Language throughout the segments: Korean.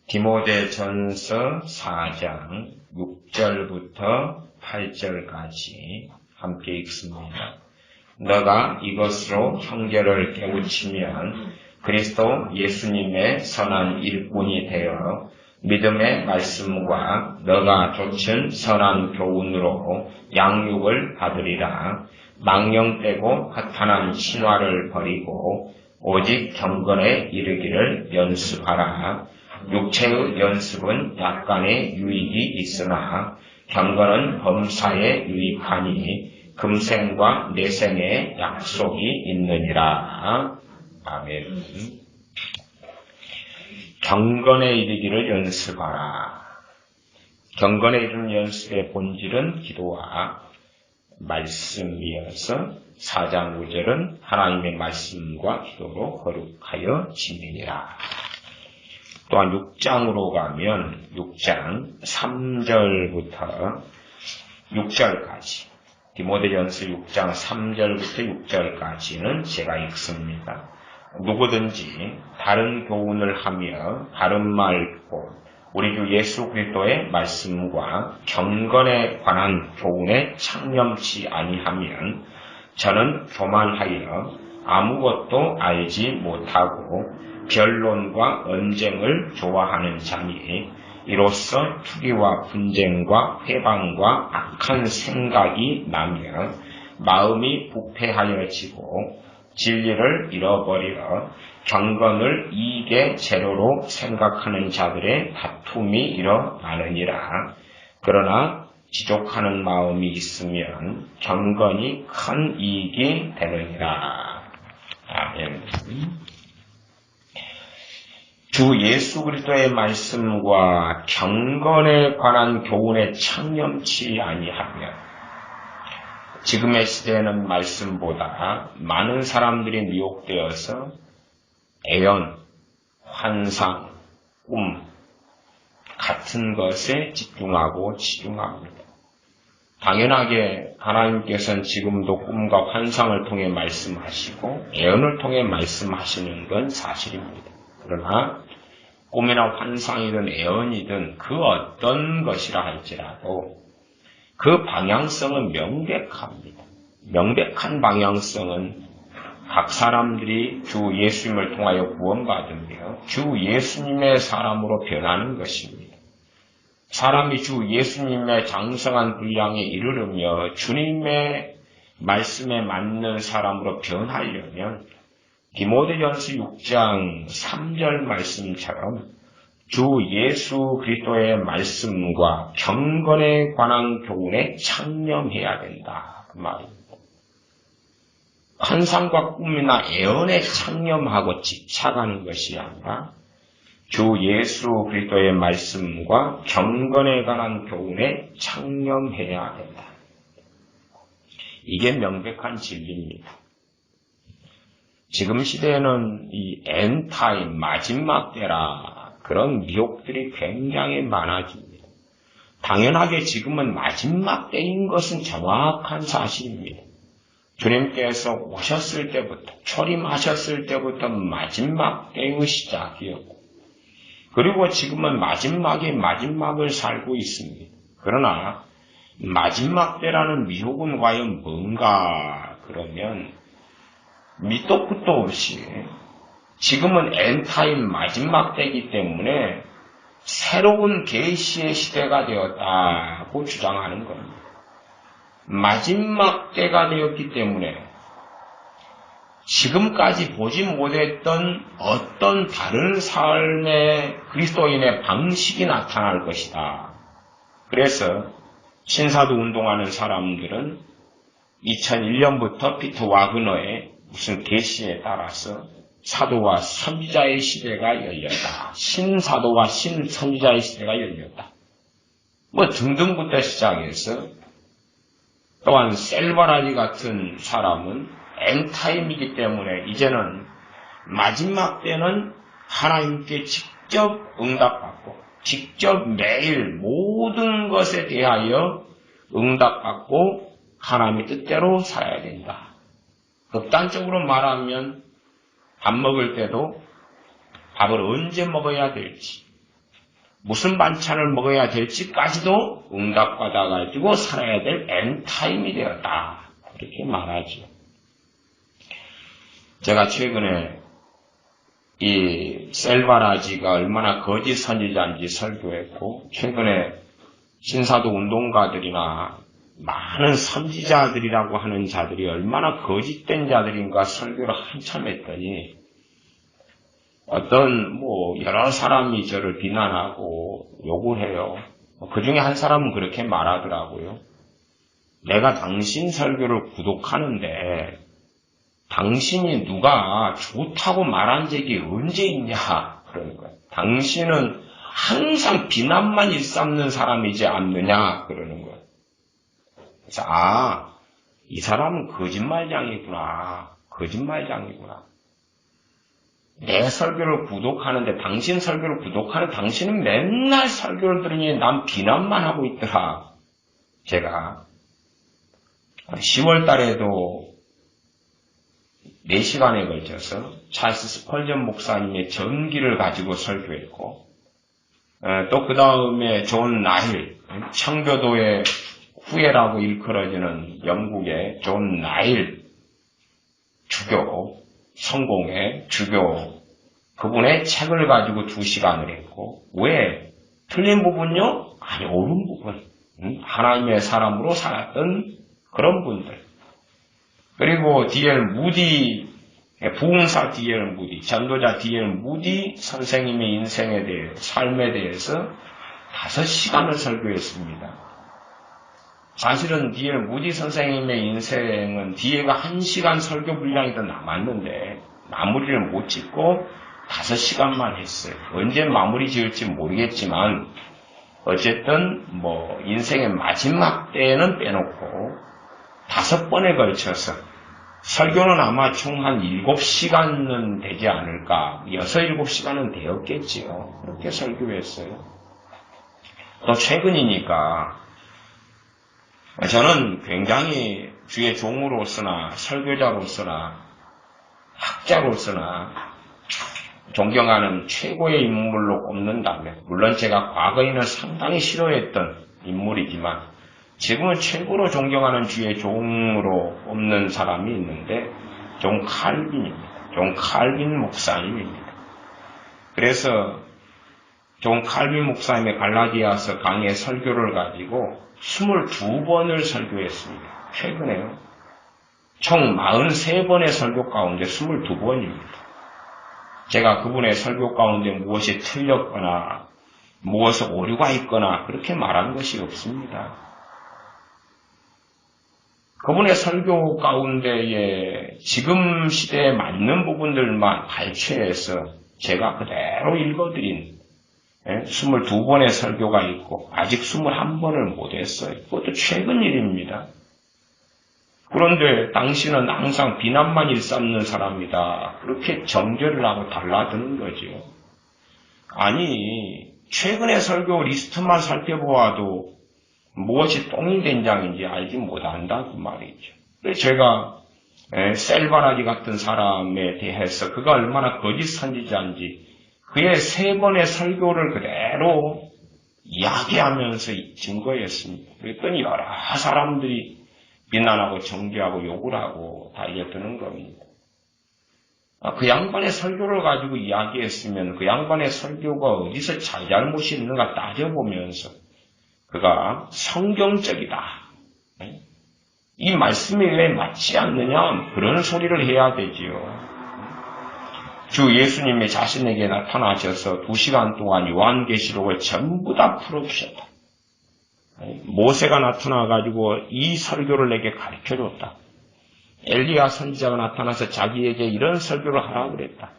디모데전서 4장 6절부터 8절까지 함께 읽습니다. 너가 이것으로 형제를 깨우치면 그리스도 예수님의 선한 일꾼이 되어 믿음의 말씀과 너가 좇은 선한 교훈으로 양육을 받으리라. 망령되고 허탄한 신화를 버리고 오직 경건에 이르기를 연습하라. 육체의 연습은 약간의 유익이 있으나 경건은 범사에 유익하니 금생과 내생의 약속이 있느니라. 아멘. 경건에 이르기를 연습하라. 경건에 이르는 연습의 본질은 기도와 말씀이어서 4장 5절은 하나님의 말씀과 기도로 거룩하여 지내니라. 또한 6장으로 가면 6장 3절부터 6절까지 디모데전서 6장 3절부터 6절까지는 제가 읽습니다. 누구든지 다른 교훈을 하며 다른 말 듣고 우리 주 예수 그리스도의 말씀과 경건에 관한 교훈에 창념치 아니하면 저는 교만하여 아무것도 알지 못하고 변론과 언쟁을 좋아하는 자니 이로써 투기와 분쟁과 회방과 악한 생각이 나며 마음이 부패하여지고 진리를 잃어버리어 경건을 이익의 재료로 생각하는 자들의 다툼이 일어나느니라. 그러나 지족하는 마음이 있으면 경건이 큰 이익이 되느니라. 아멘. 주 예수 그리스도의 말씀과 경건에 관한 교훈에 창념치 아니하며 지금의 시대에는 말씀보다 많은 사람들이 미혹되어서 애연, 환상, 꿈 같은 것에 집중하고 치중합니다. 당연하게 하나님께서는 지금도 꿈과 환상을 통해 말씀하시고 애연을 통해 말씀하시는 건 사실입니다. 그러나 꿈이나 환상이든 애언이든 그 어떤 것이라 할지라도 그 방향성은 명백합니다. 명백한 방향성은 각 사람들이 주 예수님을 통하여 구원받으며 주 예수님의 사람으로 변하는 것입니다. 사람이 주 예수님의 장성한 분량에 이르르며 주님의 말씀에 맞는 사람으로 변하려면 디모데전서 6장 3절 말씀처럼 주 예수 그리스도의 말씀과 경건에 관한 교훈에 창념해야 된다. 그 말입니다. 환상과 꿈이나 애언에 창념하고 집착하는 것이 아니라 주 예수 그리스도의 말씀과 경건에 관한 교훈에 창념해야 된다. 이게 명백한 진리입니다. 지금 시대에는 이 엔타임, 마지막 때라 그런 미혹들이 굉장히 많아집니다. 당연하게 지금은 마지막 때인 것은 정확한 사실입니다. 주님께서 오셨을 때부터, 초림하셨을 때부터 마지막 때의 시작이었고, 그리고 지금은 마지막의 마지막을 살고 있습니다. 그러나 마지막 때라는 미혹은 과연 뭔가 그러면 밑도 끝도 없이 지금은 엔타임 마지막 때이기 때문에 새로운 계시의 시대가 되었다고 주장하는 겁니다. 마지막 때가 되었기 때문에 지금까지 보지 못했던 어떤 다른 삶의 그리스도인의 방식이 나타날 것이다. 그래서 신사도 운동하는 사람들은 2001년부터 피터 와그너의 무슨 계시에 따라서 사도와 선지자의 시대가 열렸다. 신사도와 신선지자의 시대가 열렸다. 뭐 등등부터 시작해서 또한 셀바라지 같은 사람은 엔타임이기 때문에 이제는 마지막 때는 하나님께 직접 응답받고 직접 매일 모든 것에 대하여 응답받고 하나님의 뜻대로 살아야 된다. 극단적으로 말하면 밥 먹을 때도 밥을 언제 먹어야 될지, 무슨 반찬을 먹어야 될지까지도 응답받아가지고 살아야 될 엔타임이 되었다. 그렇게 말하죠. 제가 최근에 이 셀바라지가 얼마나 거짓 선지자인지 설교했고, 최근에 신사도 운동가들이나 많은 선지자들이라고 하는 자들이 얼마나 거짓된 자들인가 설교를 한참 했더니, 어떤 여러 사람이 저를 비난하고 욕을 해요. 그 중에 한 사람은 그렇게 말하더라고요. 내가 당신 설교를 구독하는데 당신이 누가 좋다고 말한 적이 언제 있냐 그러는 거예요. 당신은 항상 비난만 일삼는 사람이지 않느냐 그러는 거예요. 그래서 이 사람은 거짓말장이구나. 내 설교를 구독하는데 당신 설교를 구독하는 당신은 맨날 설교를 들으니 난 비난만 하고 있더라. 제가 10월 달에도 4시간에 걸쳐서 찰스 스펄전 목사님의 전기를 가지고 설교했고, 또 그 다음에 존 나일, 청교도의 후예라고 일컬어지는 영국의 존 나일 주교, 성공의 주교, 그분의 책을 가지고 2시간을 했고, 왜? 틀린 부분요? 아니, 옳은 부분. 하나님의 사람으로 살았던 그런 분들. 그리고 D.L. 무디, 부흥사 D.L. 무디, 전도자 D.L. 무디 선생님의 인생에 대해, 삶에 대해서 5시간을 설교했습니다. 사실은 D.L. 무디 선생님의 인생은 뒤에가 1시간 설교 분량이 더 남았는데 마무리를 못 짓고 5시간만 했어요. 언제 마무리 지을지 모르겠지만 어쨌든 인생의 마지막 때에는 빼놓고 5번에 걸쳐서 설교는 아마 총 한 7시간은 되지 않을까. 6, 7시간은 되었겠지요. 그렇게 설교했어요. 또 최근이니까 저는 굉장히 주의 종으로서나 설교자로서나 학자로서나 존경하는 최고의 인물로 꼽는다면, 물론 제가 과거에는 상당히 싫어했던 인물이지만 지금은 최고로 존경하는 주의 종으로 꼽는 사람이 있는데 존 칼빈입니다. 존 칼빈 목사님입니다. 그래서 존 칼빈 목사님의 갈라디아서 강의 설교를 가지고 22번을 설교했습니다. 최근에요. 총 43번의 설교 가운데 22번입니다. 제가 그분의 설교 가운데 무엇이 틀렸거나 무엇에 오류가 있거나 그렇게 말한 것이 없습니다. 그분의 설교 가운데에 지금 시대에 맞는 부분들만 발췌해서 제가 그대로 읽어드린 22번의 설교가 있고 아직 21번을 못했어요. 그것도 최근 일입니다. 그런데 당신은 항상 비난만 일삼는 사람이다. 그렇게 정죄를 하고 달라드는 거죠. 아니, 최근의 설교 리스트만 살펴보아도 무엇이 똥이 된장인지 알지 못한다 그 말이죠. 그래서 제가 셀바라지 같은 사람에 대해서 그가 얼마나 거짓 선지자인지 그의 3번의 설교를 그대로 이야기하면서 증거했습니다. 그랬더니 여러 사람들이 비난하고 정죄하고 욕을 하고 달려드는 겁니다. 그 양반의 설교를 가지고 이야기했으면 그 양반의 설교가 어디서 잘잘못이 있는가 따져보면서 그가 성경적이다. 이 말씀이 왜 맞지 않느냐 그런 소리를 해야 되지요. 주 예수님이 자신에게 나타나셔서 2시간 동안 요한계시록을 전부 다 풀어주셨다. 모세가 나타나가지고 이 설교를 내게 가르쳐줬다. 엘리야 선지자가 나타나서 자기에게 이런 설교를 하라고 그랬다.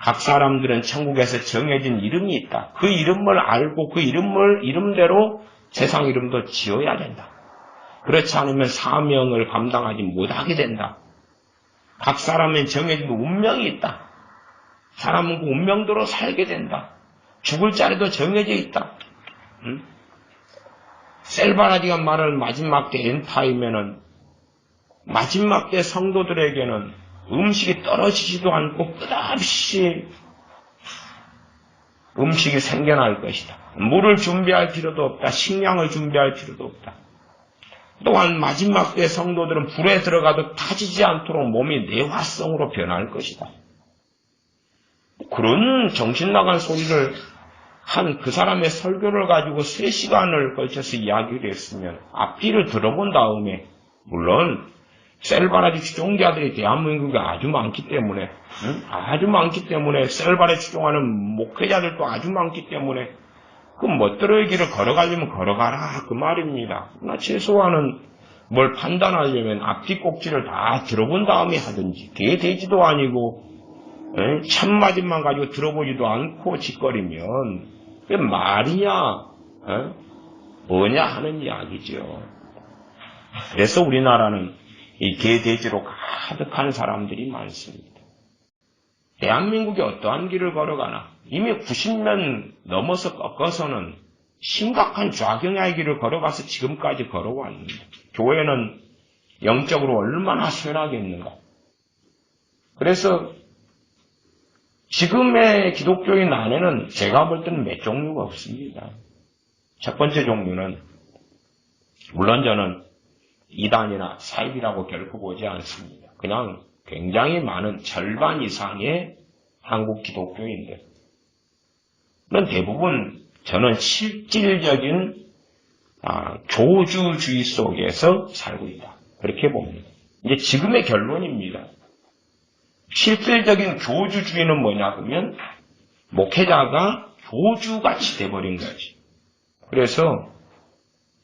각 사람들은 천국에서 정해진 이름이 있다. 그 이름을 알고 그 이름대로 세상 이름도 지어야 된다. 그렇지 않으면 사명을 감당하지 못하게 된다. 각 사람은 정해진 운명이 있다. 사람은 그 운명대로 살게 된다. 죽을 자리도 정해져 있다. 셀바라디가 말하는 마지막 때 엔타임에는 마지막 때 성도들에게는 음식이 떨어지지도 않고 끝없이 음식이 생겨날 것이다. 물을 준비할 필요도 없다. 식량을 준비할 필요도 없다. 또한 마지막 때 성도들은 불에 들어가도 타지지 않도록 몸이 내화성으로 변할 것이다. 그런 정신나간 소리를 한 그 사람의 설교를 가지고 3시간을 걸쳐서 이야기를 했으면 앞뒤를 들어본 다음에, 물론 셀바라지 추종자들이 대한민국에 아주 많기 때문에, 셀바라지 추종하는 목회자들도 아주 많기 때문에 그 멋들어의 길을 걸어가려면 걸어가라 그 말입니다. 나 최소한은 뭘 판단하려면 앞뒤 꼭지를 다 들어본 다음에 하든지, 개 돼지도 아니고 참마진만 가지고 들어보지도 않고 짓거리면 그게 말이냐 뭐냐 하는 이야기죠. 그래서 우리나라는 이 개 돼지로 가득한 사람들이 많습니다. 대한민국이 어떠한 길을 걸어가나 이미 90년 넘어서 꺾어서는 심각한 좌경의 길을 걸어가서 지금까지 걸어왔는데, 교회는 영적으로 얼마나 쇠락했는가. 그래서 지금의 기독교인 안에는 제가 볼 때는 몇 종류가 없습니다. 첫 번째 종류는, 물론 저는 이단이나 사입이라고 결코 보지 않습니다. 그냥 굉장히 많은 절반 이상의 한국 기독교인들. 대부분 저는 실질적인 교주주의 속에서 살고 있다. 그렇게 봅니다. 이제 지금의 결론입니다. 실질적인 교주주의는 뭐냐 그러면 목회자가 교주같이 돼버린 거지. 그래서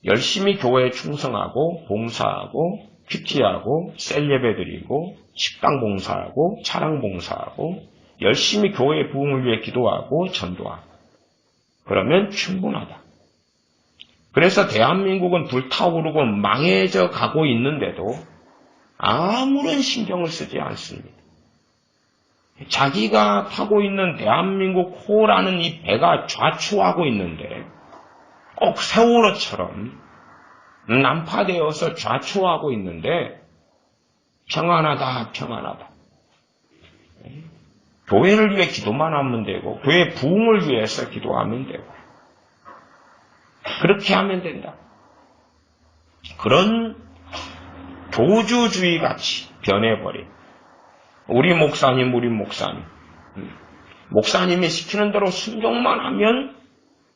열심히 교회에 충성하고 봉사하고 큐티하고 셀예배 드리고 식당 봉사하고 차량 봉사하고 열심히 교회의 부흥을 위해 기도하고 전도하고 그러면 충분하다. 그래서 대한민국은 불타오르고 망해져 가고 있는데도 아무런 신경을 쓰지 않습니다. 자기가 타고 있는 대한민국 호라는 이 배가 좌초하고 있는데 꼭 세월호처럼 난파되어서 좌초하고 있는데 평안하다. 교회를 위해 기도만 하면 되고 교회 부흥을 위해서 기도하면 되고 그렇게 하면 된다. 그런 교주주의 같이 변해버린 우리 목사님이 시키는 대로 순종만 하면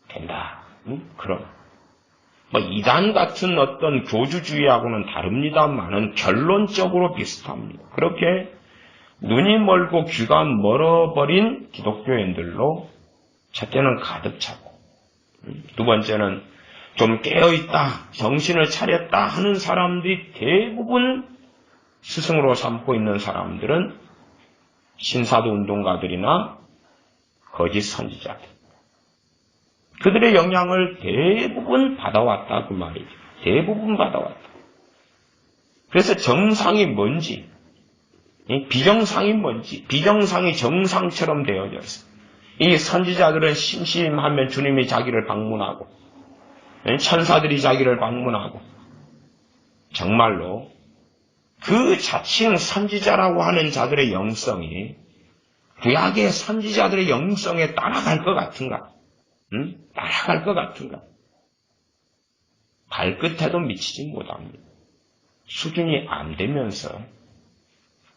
된다. 그럼 이단 같은 어떤 교주주의하고는 다릅니다만은 결론적으로 비슷합니다. 그렇게 눈이 멀고 귀가 멀어버린 기독교인들로 첫째는 가득 차고, 두 번째는 좀 깨어있다, 정신을 차렸다 하는 사람들이 대부분 스승으로 삼고 있는 사람들은 신사도 운동가들이나 거짓 선지자들. 그들의 영향을 대부분 받아왔다 그 말이죠. 대부분 받아왔다. 그래서 정상이 뭔지, 비정상이 뭔지, 비정상이 정상처럼 되어졌어. 이 선지자들은 심심하면 주님이 자기를 방문하고, 천사들이 자기를 방문하고, 정말로 그 자칭 선지자라고 하는 자들의 영성이 구약의 선지자들의 영성에 따라갈 것 같은가? 따라갈 것 같은가? 발끝에도 미치지 못합니다. 수준이 안 되면서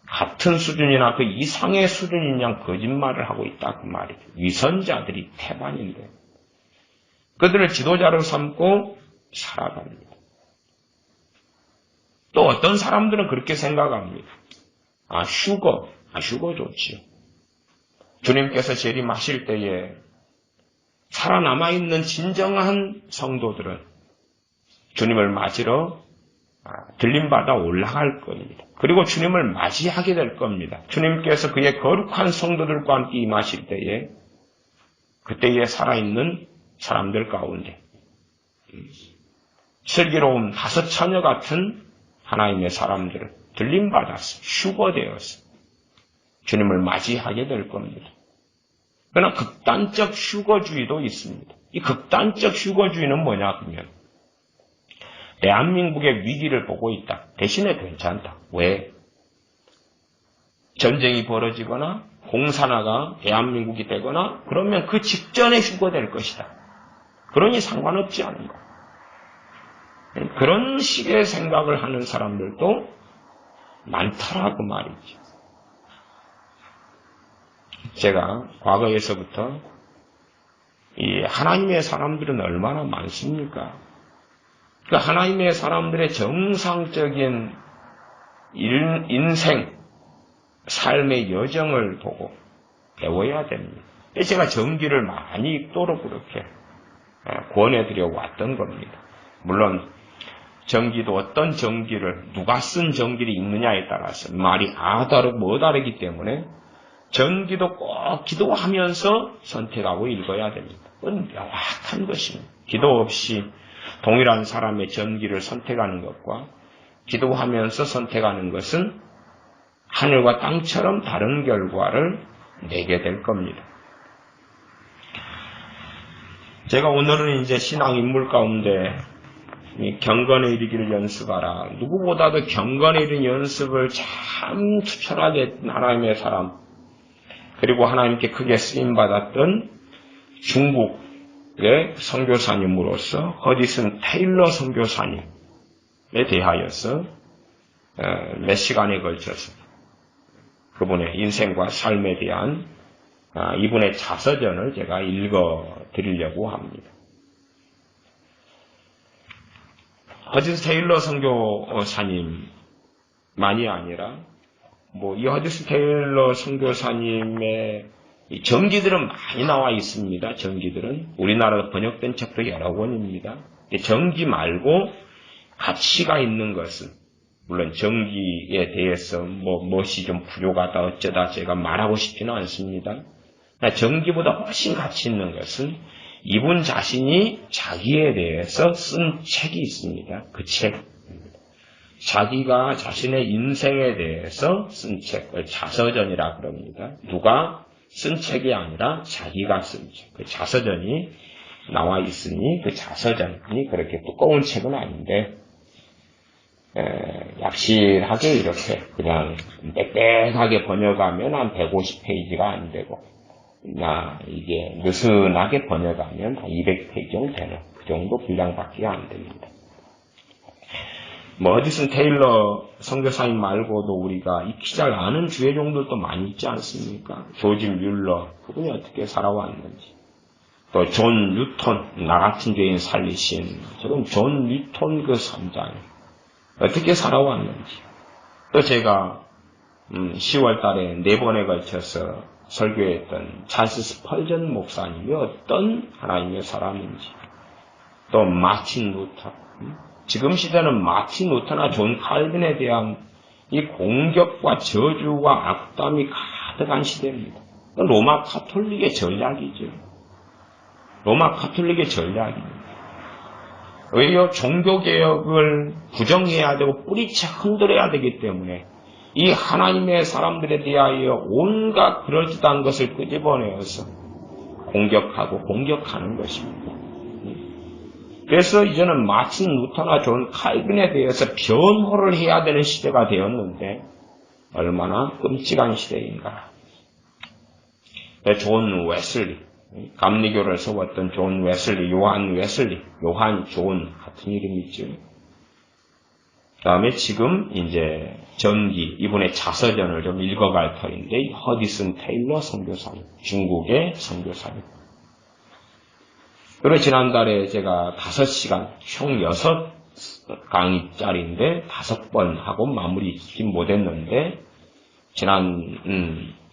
같은 수준이나 그 이상의 수준인 양 거짓말을 하고 있다 그 말이죠. 위선자들이 태반인데 그들을 지도자로 삼고 살아갑니다. 또 어떤 사람들은 그렇게 생각합니다. 휴거 좋지요. 주님께서 재림하실 때에 살아남아있는 진정한 성도들은 주님을 맞으러 들림받아 올라갈 겁니다. 그리고 주님을 맞이하게 될 겁니다. 주님께서 그의 거룩한 성도들과 함께 임하실 때에 그때에 살아있는 사람들 가운데 슬기로운 5처녀 같은 하나님의 사람들을 들림받아서 휴거되어서 주님을 맞이하게 될 겁니다. 그러나 극단적 휴거주의도 있습니다. 이 극단적 휴거주의는 뭐냐 하면 대한민국의 위기를 보고 있다. 대신에 괜찮다. 왜? 전쟁이 벌어지거나 공산화가 대한민국이 되거나 그러면 그 직전에 휴거될 것이다. 그러니 상관없지 않은 것. 그런 식의 생각을 하는 사람들도 많더라고 말이죠. 제가 과거에서부터 이 하나님의 사람들은 얼마나 많습니까? 그 하나님의 사람들의 정상적인 인생, 삶의 여정을 보고 배워야 됩니다. 제가 정기를 많이 읽도록 그렇게 권해드려 왔던 겁니다. 물론 정기도 어떤 정기를 누가 쓴 정기를 읽느냐에 따라서 말이 다르고 다르기 때문에 정기도 꼭 기도하면서 선택하고 읽어야 됩니다. 그건 명확한 것입니다. 기도 없이 동일한 사람의 정기를 선택하는 것과 기도하면서 선택하는 것은 하늘과 땅처럼 다른 결과를 내게 될 겁니다. 제가 오늘은 이제 신앙 인물 가운데 경건에 이르기를 연습하라. 누구보다도 경건에 이르는 연습을 참 투철하게 했던 하나님의 사람, 그리고 하나님께 크게 쓰임받았던 중국의 선교사님으로서 허디슨 테일러 선교사님에 대하여서 몇 시간에 걸쳐서 그분의 인생과 삶에 대한 이분의 자서전을 제가 읽어드리려고 합니다. 허디슨 테일러 선교사님만이 아니라 이 허디슨 테일러 선교사님의 정기들은 많이 나와 있습니다. 정기들은 우리나라로 번역된 책도 여러 권입니다. 정기 말고 가치가 있는 것은 물론 정기에 대해서 무엇이 좀 부족하다 어쩌다 제가 말하고 싶지는 않습니다. 정기보다 훨씬 가치 있는 것은 이분 자신이 자기에 대해서 쓴 책이 있습니다. 그 책. 자기가 자신의 인생에 대해서 쓴 책을 자서전이라 그럽니다. 누가 쓴 책이 아니라 자기가 쓴 책. 그 자서전이 나와 있으니 그 자서전이 그렇게 두꺼운 책은 아닌데 약실하게 이렇게 그냥 빽빽하게 번역하면 한 150페이지가 안 되고 이게 느슨하게 번역하면 한 200페이지 정도 되는 그 정도 분량밖에 안 됩니다. 허디슨 테일러 선교사님 말고도 우리가 익히 잘 아는 주의 종들도 많이 있지 않습니까? 조지 뮬러, 그분이 어떻게 살아왔는지. 또 존 뉴턴, 나 같은 죄인 살리신, 지금 존 뉴턴 그 선장, 어떻게 살아왔는지. 또 제가 10월 달에 4번에 걸쳐서 설교했던 찰스 스펄전 목사님이 어떤 하나님의 사람인지. 또 마틴 루터. 지금 시대는 마틴 루터나 존 칼빈에 대한 이 공격과 저주와 악담이 가득한 시대입니다. 로마 카톨릭의 전략이죠. 로마 카톨릭의 전략입니다. 오히려 종교개혁을 부정해야 되고 뿌리채 흔들어야 되기 때문에 이 하나님의 사람들에 대하여 온갖 그럴듯한 것을 끄집어내어서 공격하는 것입니다. 그래서 이제는 마틴 루터나 존 칼빈에 대해서 변호를 해야 되는 시대가 되었는데 얼마나 끔찍한 시대인가. 존 웨슬리, 감리교를 세웠던 존 웨슬리, 요한 존 같은 이름이죠. 그 다음에 지금 이제 전기, 이분의 자서전을 좀 읽어갈 터인데 허디슨 테일러 선교사님, 중국의 선교사님. 그리고 지난달에 제가 5시간, 총 6강의짜리인데 5번 하고 마무리하지 못했는데 지난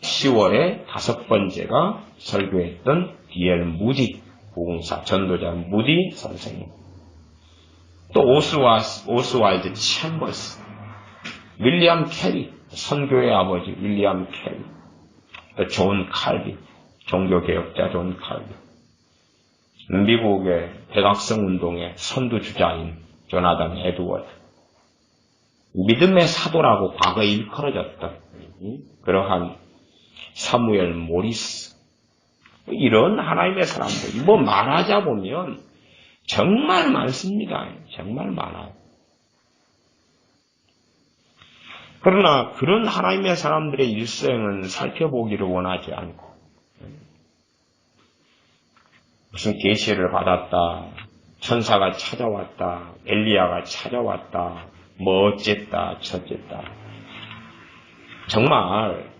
10월에 5번째가 설교했던 D.L. 무디 부흥사 전도자 무디 선생님, 또 오스왈드 챔버스, 윌리엄 캐리, 선교의 아버지 윌리엄 캐리, 또 존 칼빈, 종교개혁자 존 칼빈, 미국의 백악성 운동의 선두주자인 조나단 에드워드, 믿음의 사도라고 과거에 일컬어졌던 그러한 사무엘 모리스, 이런 하나님의 사람들, 말하자 보면 정말 많습니다. 정말 많아요. 그러나 그런 하나님의 사람들의 일생은 살펴보기를 원하지 않고 무슨 계시를 받았다, 천사가 찾아왔다, 엘리야가 찾아왔다, 뭐 어쨌다 저쨌다. 정말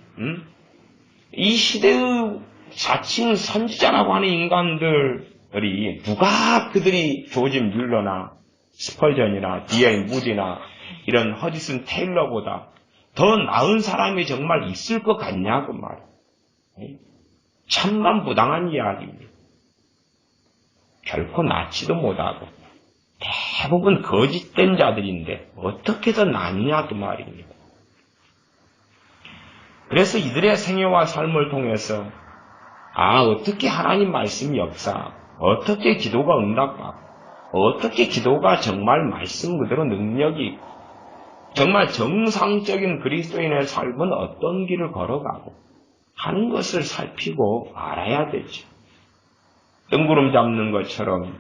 이 시대의 자칭 선지자라고 하는 인간들이 누가 그들이 조지 뮬러나 스펄전이나 D.L. 무디나 이런 허디슨 테일러보다 더 나은 사람이 정말 있을 것 같냐고 말이에요. 천만부당한 이야기입니다. 결코 낫지도 못하고 대부분 거짓된 자들인데 어떻게 더 낫냐 그 말입니다. 그래서 이들의 생애와 삶을 통해서 어떻게 하나님 말씀 역사, 어떻게 기도가 응답받고, 어떻게 기도가 정말 말씀 그대로 능력이 있고, 정말 정상적인 그리스도인의 삶은 어떤 길을 걸어가고 하는 것을 살피고 알아야 되죠. 뜬구름 잡는 것처럼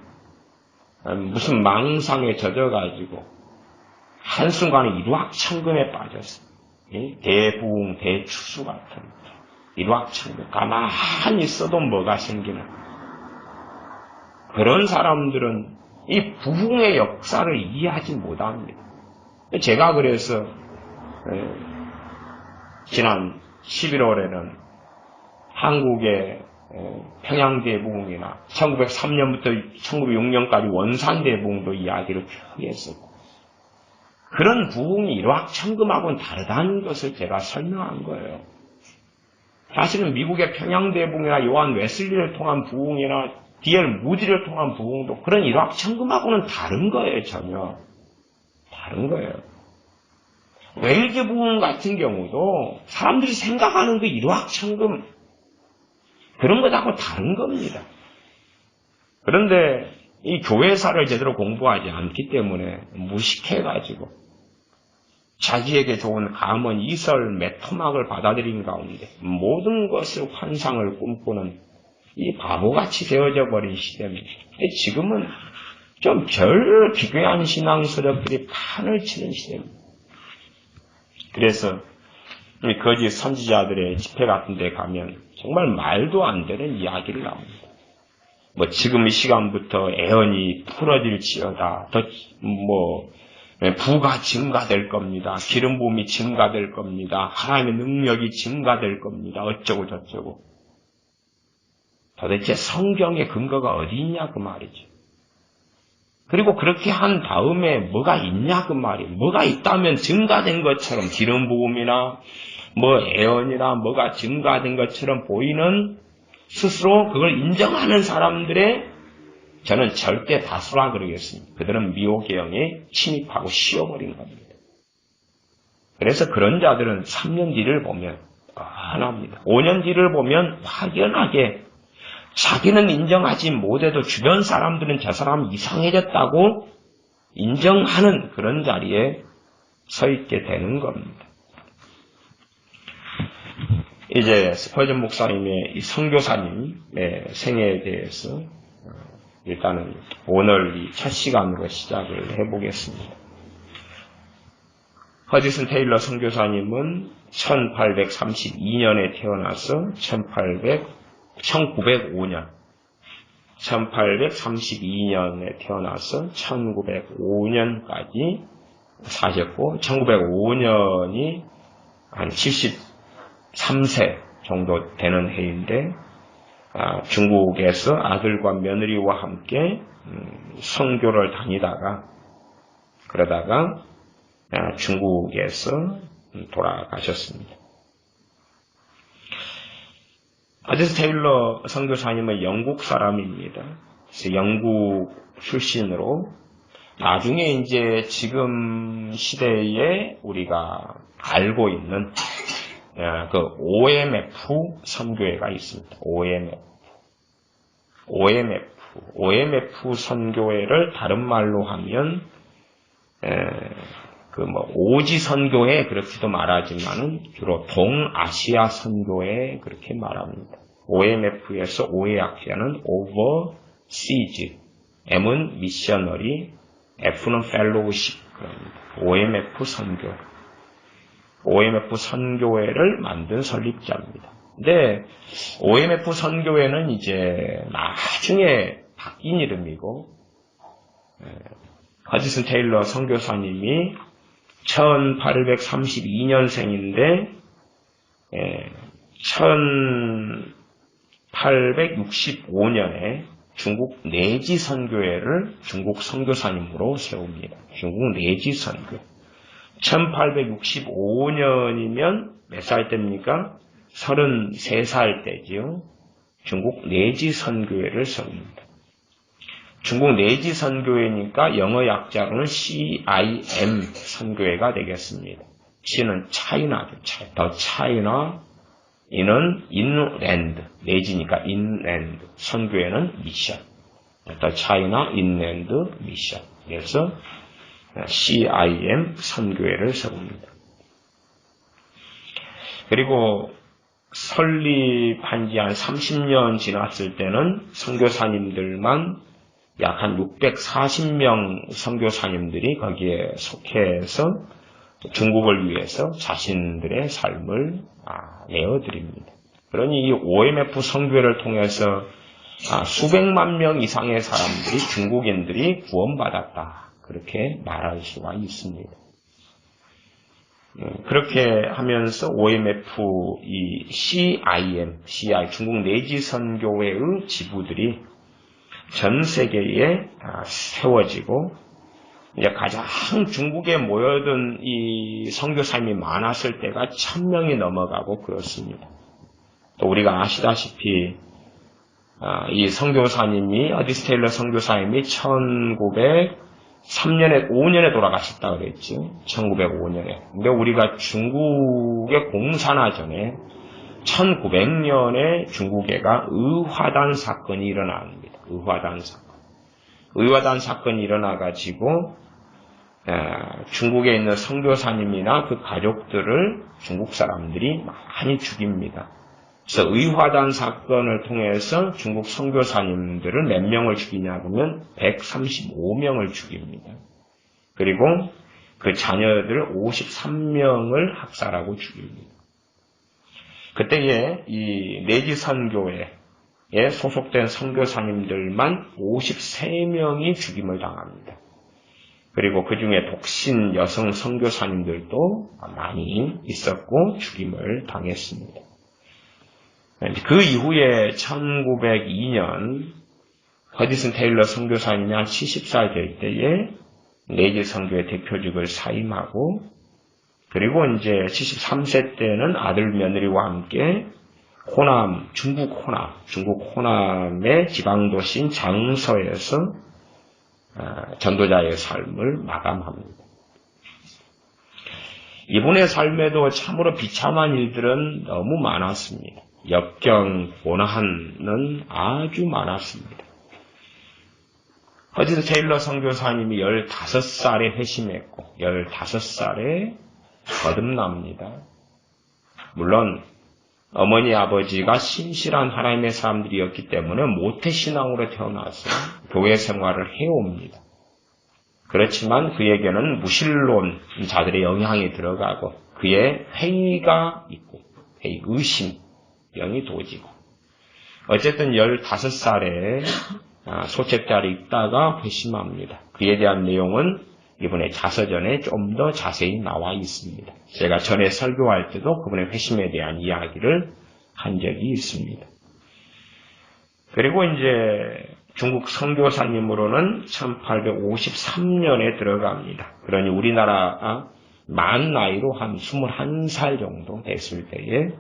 무슨 망상에 젖어가지고 한순간에 일확천금에 빠졌어요. 대부흥, 대추수 같은 일확천금. 가만히 있어도 뭐가 생기는 그런 사람들은 이 부흥의 역사를 이해하지 못합니다. 제가 그래서 지난 11월에는 한국의 평양대부흥이나 1903년부터 1906년까지 원산대부흥도 이야기를 쭉 했었고 그런 부흥이 일확천금하고는 다르다는 것을 제가 설명한 거예요. 사실은 미국의 평양대부흥이나 요한 웨슬리를 통한 부흥이나 D.L. 무디를 통한 부흥도 그런 일확천금하고는 다른 거예요. 전혀 다른 거예요. 웰기 부흥 같은 경우도 사람들이 생각하는 그 일확천금 그런 것하고 다른 겁니다. 그런데 이 교회사를 제대로 공부하지 않기 때문에 무식해가지고 자기에게 좋은 감언, 이설, 매토막을 받아들인 가운데 모든 것을 환상을 꿈꾸는 이 바보같이 되어져 버린 시대입니다. 지금은 좀 별 기괴한 신앙 세력들이 판을 치는 시대입니다. 그래서 이 거짓 선지자들의 집회 같은 데 가면 정말 말도 안 되는 이야기를 나옵니다. 뭐 지금 이 시간부터 애언이 풀어질지어다. 부가 증가될 겁니다. 기름 부음이 증가될 겁니다. 하나님의 능력이 증가될 겁니다. 어쩌고 저쩌고. 도대체 성경의 근거가 어디 있냐 그 말이죠. 그리고 그렇게 한 다음에 뭐가 있냐 그 말이에요. 뭐가 있다면 증가된 것처럼 기름 부음이나 뭐 애언이나 뭐가 증가된 것처럼 보이는 스스로 그걸 인정하는 사람들의 저는 절대 다수라 그러겠습니다. 그들은 미혹개혁에 침입하고 씌워버린 겁니다. 그래서 그런 자들은 3년 뒤를 보면 뻔합니다. 5년 뒤를 보면 확연하게 자기는 인정하지 못해도 주변 사람들은 저 사람이 이상해졌다고 인정하는 그런 자리에 서 있게 되는 겁니다. 이제 스펄전 목사님의 이 선교사님의 생애에 대해서 일단은 오늘 이 첫 시간으로 시작을 해보겠습니다. 허디슨 테일러 선교사님은 1832년에 태어나서 1832년에 태어나서 1905년까지 사셨고 1905년이 한 73세 정도 되는 해인데 중국에서 아들과 며느리와 함께 선교를 다니다가 그러다가 중국에서 돌아가셨습니다. 허디슨 테일러 선교사님은 영국 사람입니다. 그래서 영국 출신으로 나중에 이제 지금 시대에 우리가 알고 있는 그 OMF 선교회가 있습니다. OMF 선교회를 다른 말로 하면 오지 선교회 그렇게도 말하지만은 주로 동아시아 선교회 그렇게 말합니다. OMF에서 O의 약자는 Overseas, M은 미셔너리, F는 펠로우십 그럽니다. OMF 선교. OMF 선교회를 만든 설립자입니다. 근데 OMF 선교회는 이제 나중에 바뀐 이름이고, 허지슨 테일러 선교사님이 1832년생인데 1865년에 중국 내지 선교회를 중국 선교사님으로 세웁니다. 중국 내지 선교. 1865년이면 몇 살 때입니까? 33살 때지요. 중국 내지 선교회를 세웁니다. 중국 내지 선교회니까 영어 약자로는 CIM 선교회가 되겠습니다. C는 차이나죠. 더 차이나, 이는 인랜드, 내지니까 인랜드, 선교회는 미션. 더 차이나 인랜드 미션. 그래서 CIM 선교회를 세웁니다. 그리고 설립한 지 한 30년 지났을 때는 선교사님들만 약 한 640명 선교사님들이 거기에 속해서 중국을 위해서 자신들의 삶을 내어드립니다. 그러니 이 OMF 선교회를 통해서 수백만 명 이상의 사람들이, 중국인들이 구원받았다. 그렇게 말할 수가 있습니다. 그렇게 하면서 OMF 이 CIM, 중국 내지 선교회의 지부들이 전 세계에 세워지고, 이제 가장 중국에 모여든 이 선교사님이 많았을 때가 1000명이 넘어가고 그렇습니다. 또 우리가 아시다시피 이 선교사님이 허지슨 테일러 선교사님이 1903년에 5년에 돌아가셨다 그랬죠. 1905년에. 근데 우리가 중국의 공산화 전에 1900년에 중국에가 의화단 사건이 일어납니다. 의화단 사건이 일어나가지고 중국에 있는 선교사님이나 그 가족들을 중국 사람들이 많이 죽입니다. 그래서 의화단 사건을 통해서 중국 선교사님들을 몇 명을 죽이냐 그러면 135명을 죽입니다. 그리고 그 자녀들 53명을 학살하고 죽입니다. 그때에 이 내지 선교회에 소속된 선교사님들만 53명이 죽임을 당합니다. 그리고 그 중에 독신 여성 선교사님들도 많이 있었고 죽임을 당했습니다. 그 이후에 1902년 허지슨 테일러 선교사님이 한 70살 될 때에 내지 선교회 대표직을 사임하고, 그리고 이제 73세 때는 아들 며느리와 함께 호남, 중국 호남의 지방도시인 장서에서 전도자의 삶을 마감합니다. 이분의 삶에도 참으로 비참한 일들은 너무 많았습니다. 역경, 고난은 아주 많았습니다. 허지슨 테일러 선교사님이 15살에 회심했고 15살에 거듭납니다. 물론 어머니 아버지가 신실한 하나님의 사람들이었기 때문에 모태신앙으로 태어나서 교회 생활을 해옵니다. 그렇지만 그에게는 무신론 자들의 영향이 들어가고 그의 회의가 있고 의심, 영이 도지고, 어쨌든 15살에 소책자를 읽다가 회심합니다. 그에 대한 내용은 이번에 자서전에 좀 더 자세히 나와 있습니다. 제가 전에 설교할 때도 그분의 회심에 대한 이야기를 한 적이 있습니다. 그리고 이제 중국 선교사님으로는 1853년에 들어갑니다. 그러니 우리나라 만 나이로 한 21살 정도 됐을 때에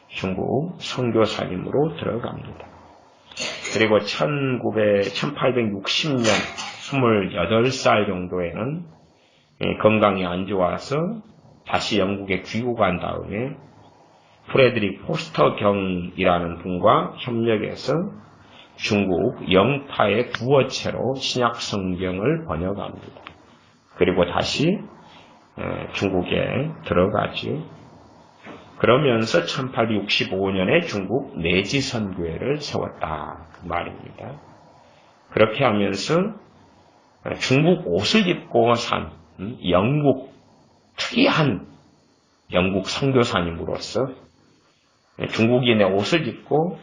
중국 선교사님으로 들어갑니다. 그리고 1860년 28살 정도에는 건강이 안 좋아서 다시 영국에 귀국한 다음에 프레드릭 포스터 경이라는 분과 협력해서 중국 영파의 구어체로 신약 성경을 번역합니다. 그리고 다시 중국에 들어가죠. 그러면서 1865년에 중국 내지 선교회를 세웠다 그 말입니다. 그렇게 하면서 중국 옷을 입고 산 영국 특이한 영국 선교사님으로서 중국인의 옷을 입고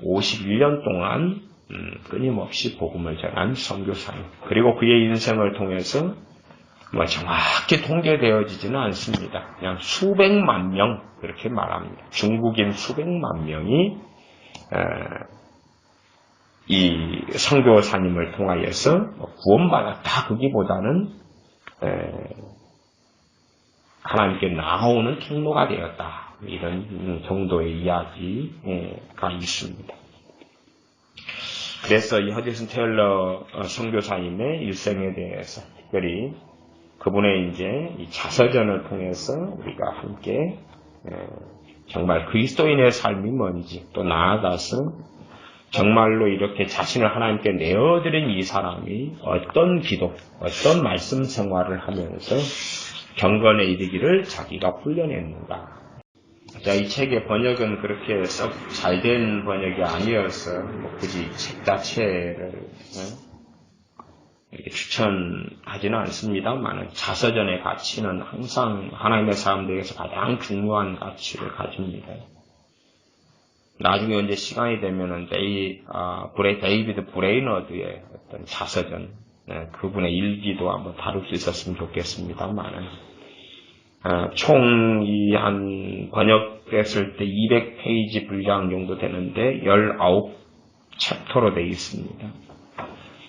51년 동안 끊임없이 복음을 전한 선교사님. 그리고 그의 인생을 통해서 정확히 통계되어지지는 않습니다. 그냥 수백만 명 그렇게 말합니다. 중국인 수백만 명이 이 선교사님을 통하여서 구원받았다. 거기보다는 하나님께 나오는 통로가 되었다. 이런 정도의 이야기가 있습니다. 그래서 이 허디슨 테일러 선교사님의 일생에 대해서 특별히 그분의 이제 이 자서전을 통해서 우리가 함께 정말 그리스도인의 삶이 뭔지 또 나아가서 정말로 이렇게 자신을 하나님께 내어드린 이 사람이 어떤 기도, 어떤 말씀 생활을 하면서 경건에 이르기를 자기가 훈련했는가. 자, 이 책의 번역은 그렇게 썩 잘된 번역이 아니어서 굳이 책 자체를 이렇게 추천하지는 않습니다만 자서전의 가치는 항상 하나님의 사람들에게서 가장 중요한 가치를 가집니다. 나중에 이제 시간이 되면은 데이비드 브레이너드의 어떤 자서전, 그분의 일기도 한번 다룰 수 있었으면 좋겠습니다만은 총 이 한 번역됐을 때 200페이지 분량 정도 되는데 19챕터로 되어 있습니다.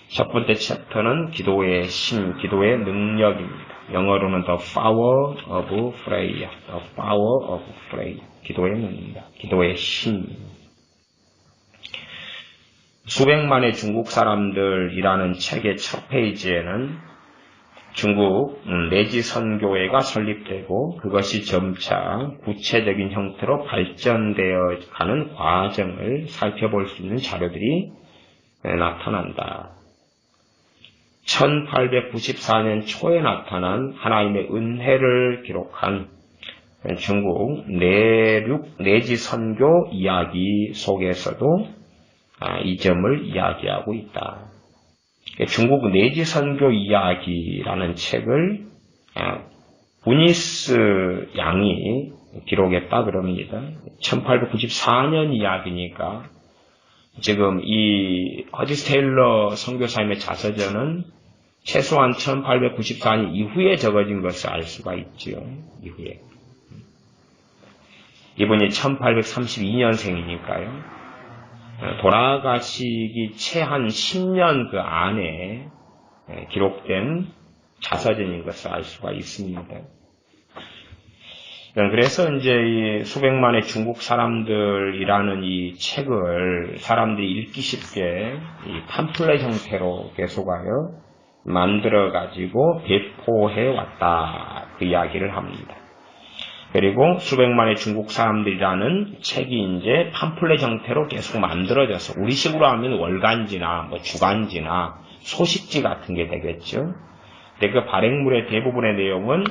첫 번째 챕터는 기도의 힘, 기도의 능력입니다. 영어로는 The Power of Prayer, The Power of Prayer, 기도의 능력, 기도의 힘. 수백만의 중국 사람들이라는 책의 첫 페이지에는 중국 내지 선교회가 설립되고 그것이 점차 구체적인 형태로 발전되어 가는 과정을 살펴볼 수 있는 자료들이 나타난다. 1894년 초에 나타난 하나님의 은혜를 기록한 중국 내륙 내지 선교 이야기 속에서도 이 점을 이야기하고 있다. 중국 내지 선교 이야기라는 책을 부니스 양이 기록했다 그럽니다. 1894년 이야기니까 지금 이 허디슨 테일러 선교사님의 자서전은 최소한 1894년 이후에 적어진 것을 알 수가 있지요. 이후에. 이분이 1832년생이니까요. 돌아가시기 채 한 10년 그 안에 기록된 자서전인 것을 알 수가 있습니다. 그래서 이제 이 수백만의 중국 사람들이라는 이 책을 사람들이 읽기 쉽게 이 팜플렛 형태로 계속하여 만들어가지고 배포해 왔다. 그 이야기를 합니다. 그리고 수백만의 중국 사람들이라는 책이 이제 팜플렛 형태로 계속 만들어져서 우리식으로 하면 월간지나 주간지나 소식지 같은 게 되겠죠. 근데 그 발행물의 대부분의 내용은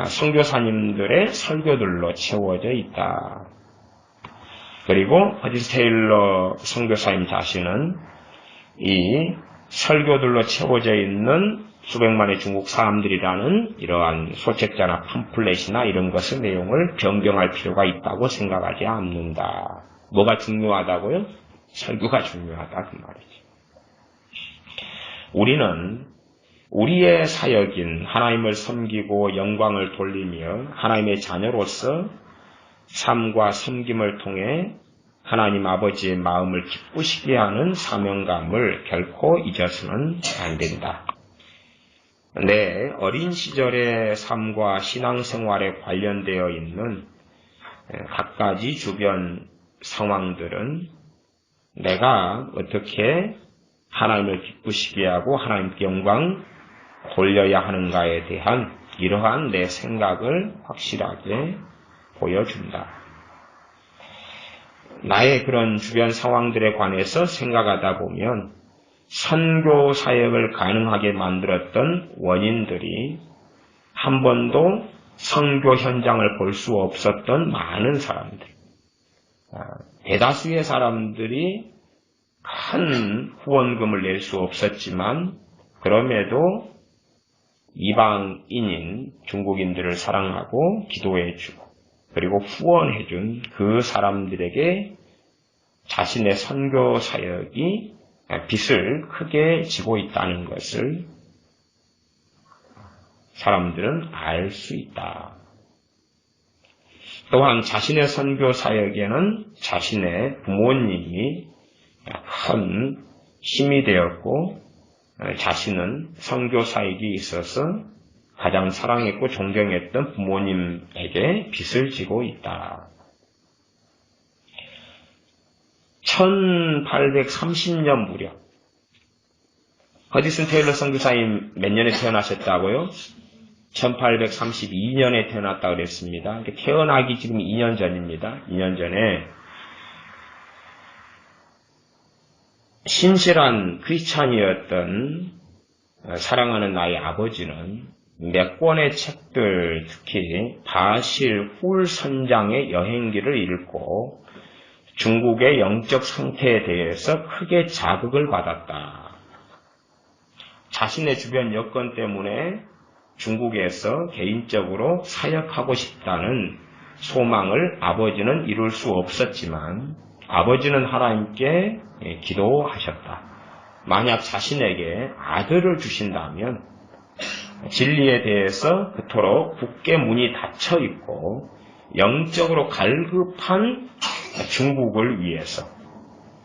선교사님들의 설교들로 채워져 있다. 그리고 허디슨 테일러 선교사님 자신은 이 설교들로 채워져 있는 수백만의 중국 사람들이라는 이러한 소책자나 팜플렛이나 이런 것의 내용을 변경할 필요가 있다고 생각하지 않는다. 뭐가 중요하다고요? 설교가 중요하다 그 말이죠. 우리는 우리의 사역인 하나님을 섬기고 영광을 돌리며 하나님의 자녀로서 삶과 섬김을 통해 하나님 아버지의 마음을 기쁘시게 하는 사명감을 결코 잊어서는 안 된다. 내 어린 시절의 삶과 신앙생활에 관련되어 있는 갖가지 주변 상황들은 내가 어떻게 하나님을 기쁘시게 하고 하나님께 영광 돌려야 하는가에 대한 이러한 내 생각을 확실하게 보여준다. 나의 그런 주변 상황들에 관해서 생각하다 보면 선교 사역을 가능하게 만들었던 원인들이 한 번도 선교 현장을 볼 수 없었던 많은 사람들, 대다수의 사람들이 큰 후원금을 낼 수 없었지만 그럼에도 이방인인 중국인들을 사랑하고 기도해주고 그리고 후원해준 그 사람들에게 자신의 선교 사역이 빚을 크게 지고 있다는 것을 사람들은 알 수 있다. 또한 자신의 선교 사역에는 자신의 부모님이 큰 힘이 되었고 자신은 선교 사역이 있어서 가장 사랑했고 존경했던 부모님에게 빚을 지고 있다. 1830년 무렵 허디슨 테일러 선교사님 몇 년에 태어나셨다고요? 1832년에 태어났다고 그랬습니다. 태어나기 지금 2년 전입니다. 2년 전에 신실한 크리스찬이었던 사랑하는 나의 아버지는 몇 권의 책들, 특히 바실 훌 선장의 여행기를 읽고 중국의 영적 상태에 대해서 크게 자극을 받았다. 자신의 주변 여건 때문에 중국에서 개인적으로 사역하고 싶다는 소망을 아버지는 이룰 수 없었지만 아버지는 하나님께 기도하셨다. 만약 자신에게 아들을 주신다면 진리에 대해서 그토록 굳게 문이 닫혀 있고 영적으로 갈급한 중국을 위해서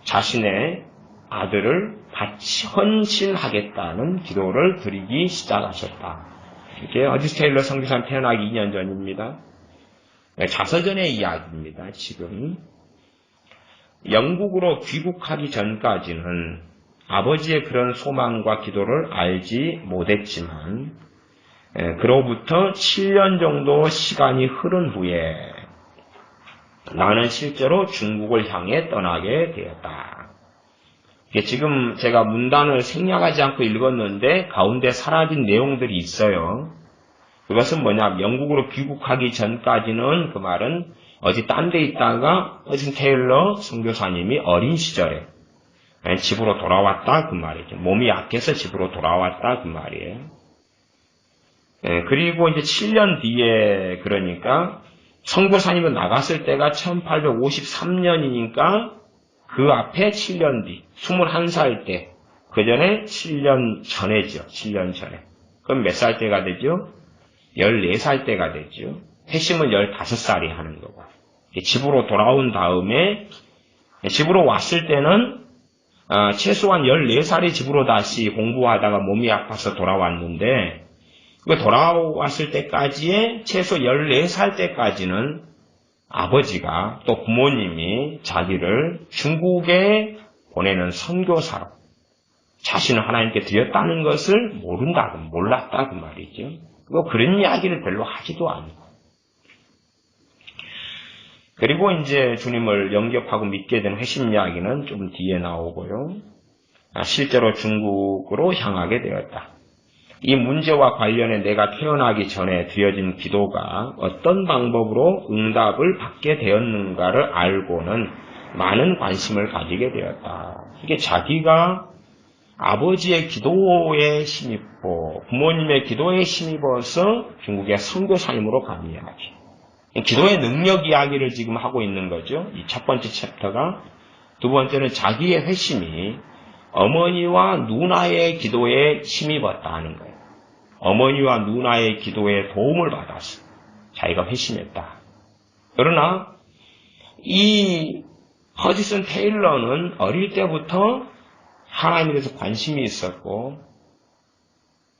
자신의 아들을 헌신하겠다는 기도를 드리기 시작하셨다. 이게 허디슨 테일러 선교사님 태어나기 2년 전입니다. 자서전의 이야기입니다. 지금 영국으로 귀국하기 전까지는 아버지의 그런 소망과 기도를 알지 못했지만 그로부터 7년 정도 시간이 흐른 후에 나는 실제로 중국을 향해 떠나게 되었다. 지금 제가 문단을 생략하지 않고 읽었는데 가운데 사라진 내용들이 있어요. 그것은 뭐냐, 영국으로 귀국하기 전까지는 그 말은 어디 딴 데 있다가 허디슨 테일러 선교사님이 어린 시절에 집으로 돌아왔다 그 말이죠. 몸이 약해서 집으로 돌아왔다 그 말이에요. 그리고 이제 7년 뒤에 그러니까 선교사님은 나갔을 때가 1853년이니까 그 앞에 7년 뒤 21살 때 그 전에 7년 전에죠. 7년 전에. 그럼 몇 살 때가 되죠? 14살 때가 되죠. 회심은 15살이 하는 거고. 집으로 돌아온 다음에 집으로 왔을 때는 최소한 14살이 집으로 다시 공부하다가 몸이 아파서 돌아왔는데 그 돌아왔을 때까지의 최소 14살 때까지는 아버지가 또 부모님이 자기를 중국에 보내는 선교사로 자신을 하나님께 드렸다는 것을 몰랐다 그 말이죠. 그런 이야기를 별로 하지도 않고. 그리고 이제 주님을 영접하고 믿게 된 회심 이야기는 좀 뒤에 나오고요. 실제로 중국으로 향하게 되었다. 이 문제와 관련해 내가 태어나기 전에 드려진 기도가 어떤 방법으로 응답을 받게 되었는가를 알고는 많은 관심을 가지게 되었다. 이게 자기가 아버지의 기도에 힘입고 부모님의 기도에 힘입어서 중국의 선교사님으로 간 이야기. 기도의 능력 이야기를 지금 하고 있는 거죠. 이 첫 번째 챕터가. 두 번째는 자기의 회심이 어머니와 누나의 기도에 힘입었다 하는 거예요. 어머니와 누나의 기도에 도움을 받아서 자기가 회심했다. 그러나 이 허디슨 테일러는 어릴 때부터 하나님에 대해서 관심이 있었고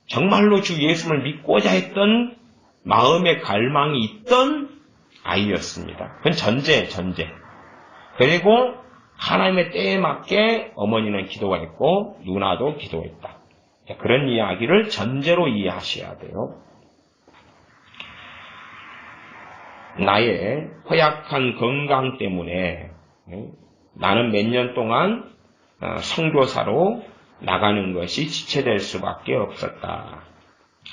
정말로 주 예수를 믿고자 했던 마음의 갈망이 있던 아이였습니다. 그건 전제. 그리고 하나님의 때에 맞게 어머니는 기도했고 누나도 기도했다. 그런 이야기를 전제로 이해하셔야 돼요. 나의 허약한 건강 때문에 나는 몇 년 동안 선교사로 나가는 것이 지체될 수밖에 없었다.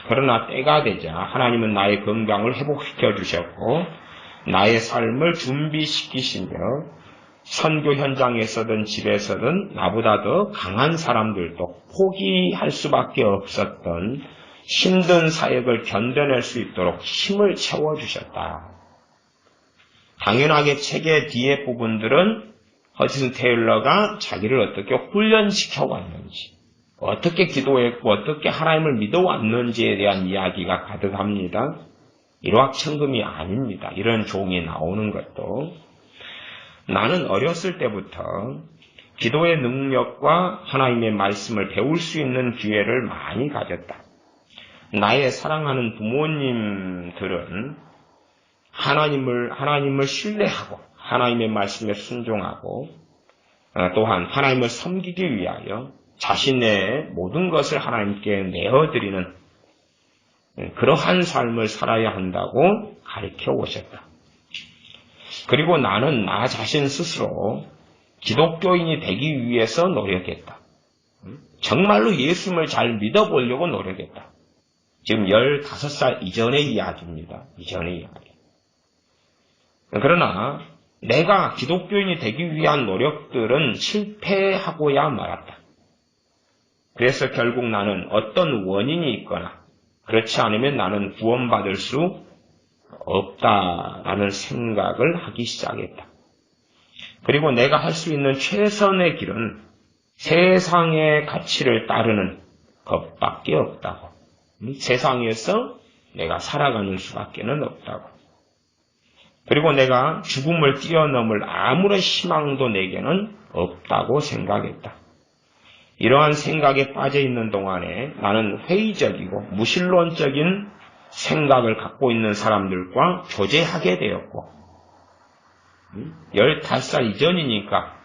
그러나 때가 되자 하나님은 나의 건강을 회복시켜 주셨고 나의 삶을 준비시키시며 선교 현장에서든 집에서든 나보다 더 강한 사람들도 포기할 수밖에 없었던 힘든 사역을 견뎌낼 수 있도록 힘을 채워주셨다. 당연하게 책의 뒤에 부분들은 허지슨 테일러가 자기를 어떻게 훈련시켜 왔는지, 어떻게 기도했고 어떻게 하나님을 믿어왔는지에 대한 이야기가 가득합니다. 일확천금이 아닙니다. 이런 종이 나오는 것도. 나는 어렸을 때부터 기도의 능력과 하나님의 말씀을 배울 수 있는 기회를 많이 가졌다. 나의 사랑하는 부모님들은 하나님을 신뢰하고 하나님의 말씀에 순종하고 또한 하나님을 섬기기 위하여 자신의 모든 것을 하나님께 내어드리는 그러한 삶을 살아야 한다고 가르쳐 오셨다. 그리고 나는 나 자신 스스로 기독교인이 되기 위해서 노력했다. 정말로 예수님을 잘 믿어보려고 노력했다. 지금 15살 이전의 이야기입니다. 이전의 이야기. 그러나 내가 기독교인이 되기 위한 노력들은 실패하고야 말았다. 그래서 결국 나는 어떤 원인이 있거나 그렇지 않으면 나는 구원받을 수 없다라는 생각을 하기 시작했다. 그리고 내가 할 수 있는 최선의 길은 세상의 가치를 따르는 것밖에 없다고. 세상에서 내가 살아가는 수밖에 없다고. 그리고 내가 죽음을 뛰어넘을 아무런 희망도 내게는 없다고 생각했다. 이러한 생각에 빠져 있는 동안에 나는 회의적이고 무신론적인 생각을 갖고 있는 사람들과 교제하게 되었고, 15살 이전이니까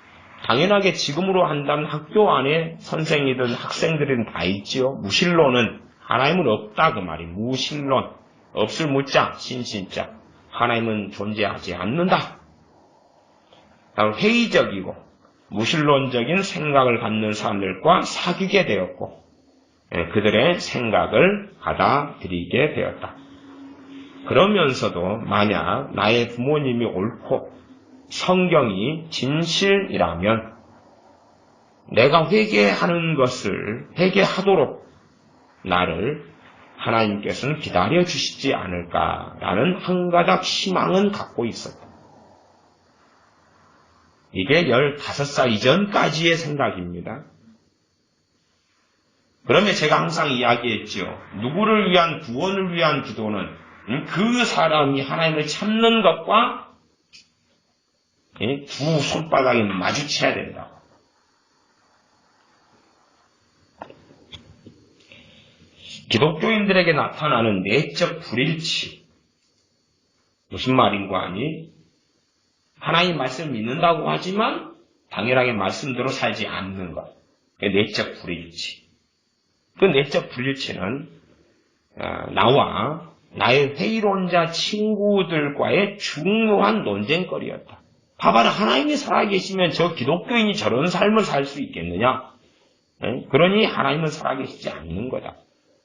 당연하게 지금으로 한다면 학교 안에 선생이든 학생들은 다 있지요. 무신론은 하나님은 없다 그 말이. 무신론, 없을 무자, 신신자. 하나님은 존재하지 않는다. 회의적이고 무신론적인 생각을 갖는 사람들과 사귀게 되었고 그들의 생각을 받아들이게 되었다. 그러면서도 만약 나의 부모님이 옳고 성경이 진실이라면 내가 회개하도록 나를 하나님께서는 기다려 주시지 않을까라는 한 가닥 희망은 갖고 있었다. 이게 15살 이전까지의 생각입니다. 그러면 제가 항상 이야기했죠. 누구를 위한 구원을 위한 기도는 그 사람이 하나님을 찾는 것과 두 손바닥이 마주쳐야 된다고. 기독교인들에게 나타나는 내적 불일치. 무슨 말인고 하니? 하나님 말씀을 믿는다고 하지만 당연하게 말씀대로 살지 않는 것. 내적 불일치. 그 내적 불일치는 나와 나의 회의론자 친구들과의 중요한 논쟁거리였다. 봐봐라, 하나님이 살아계시면 저 기독교인이 저런 삶을 살 수 있겠느냐? 그러니 하나님은 살아계시지 않는 거다.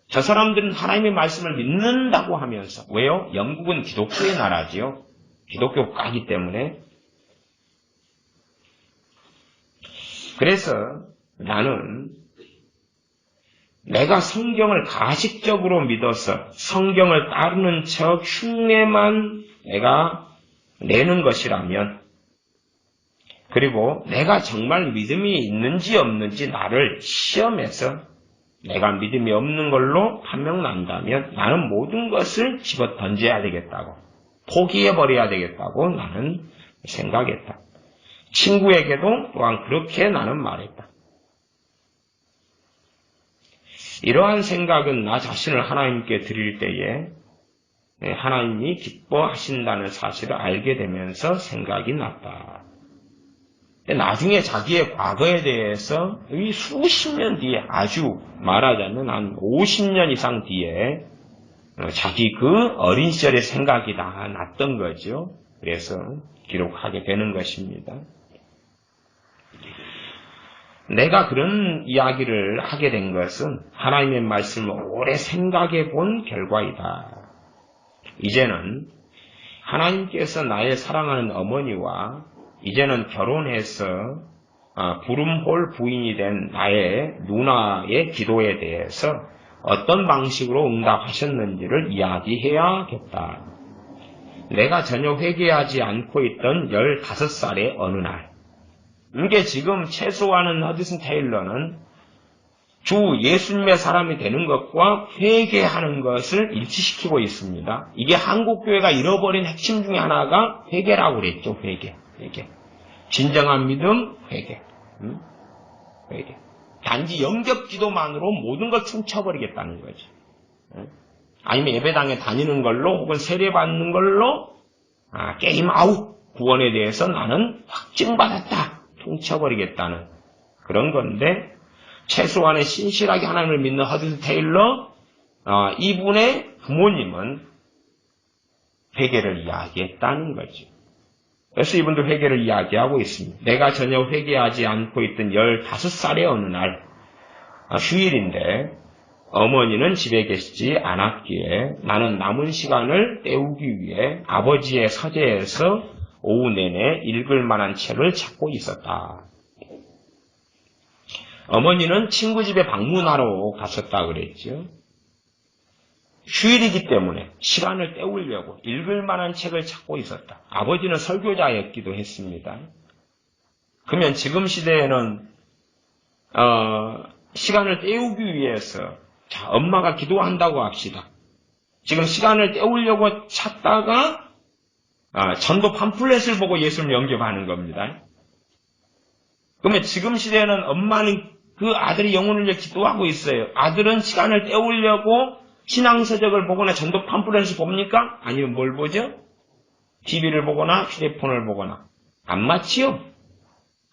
저 사람들은 하나님의 말씀을 믿는다고 하면서, 왜요? 영국은 기독교의 나라지요. 기독교 국가이기 때문에. 그래서 나는 내가 성경을 가식적으로 믿어서 성경을 따르는 척 흉내만 내가 내는 것이라면, 그리고 내가 정말 믿음이 있는지 없는지 나를 시험해서 내가 믿음이 없는 걸로 판명난다면 나는 모든 것을 집어 던져야 되겠다고, 포기해버려야 되겠다고 나는 생각했다. 친구에게도 또한 그렇게 나는 말했다. 이러한 생각은 나 자신을 하나님께 드릴 때에 하나님이 기뻐하신다는 사실을 알게 되면서 생각이 났다. 나중에 자기의 과거에 대해서 이 수십 년 뒤에, 아주 말하자면 한 50년 이상 뒤에 자기 그 어린 시절의 생각이 다 났던 거죠. 그래서 기록하게 되는 것입니다. 내가 그런 이야기를 하게 된 것은 하나님의 말씀을 오래 생각해 본 결과이다. 이제는 하나님께서 나의 사랑하는 어머니와 이제는 결혼해서 부름홀 부인이 된 나의 누나의 기도에 대해서 어떤 방식으로 응답하셨는지를 이야기해야겠다. 내가 전혀 회개하지 않고 있던 15살의 어느 날, 이게 지금 최소화하는 허드슨 테일러는 주 예수님의 사람이 되는 것과 회개하는 것을 일치시키고 있습니다. 이게 한국교회가 잃어버린 핵심 중에 하나가 회개라고 그랬죠. 회개. 진정한 믿음, 회개. 회개. 단지 영접 기도만으로 모든 걸 퉁쳐버리겠다는 거지. 아니면 예배당에 다니는 걸로 혹은 세례 받는 걸로 게임 아웃. 구원에 대해서 나는 확증받았다. 퉁쳐버리겠다는 그런 건데, 최소한의 신실하게 하나님을 믿는 허드슨 테일러, 이분의 부모님은 회개를 이야기했다는 거죠. 그래서 이분도 회개를 이야기하고 있습니다. 내가 전혀 회개하지 않고 있던 15살의 어느 날, 휴일인데 어머니는 집에 계시지 않았기에 나는 남은 시간을 때우기 위해 아버지의 서재에서 오후 내내 읽을 만한 책을 찾고 있었다. 어머니는 친구 집에 방문하러 가셨다 그랬죠. 휴일이기 때문에 시간을 때우려고 읽을 만한 책을 찾고 있었다. 아버지는 설교자였기도 했습니다. 그러면 지금 시대에는 시간을 때우기 위해서 엄마가 기도한다고 합시다. 지금 시간을 때우려고 찾다가 전도 팜플렛을 보고 예수를 영접하는 겁니다. 그러면 지금 시대에는 엄마는 그 아들이 영혼을 위해 기도하고 있어요. 아들은 시간을 때우려고 신앙서적을 보거나 전도 팜플렛을 봅니까? 아니면 뭘 보죠? TV를 보거나 휴대폰을 보거나. 안 맞지요?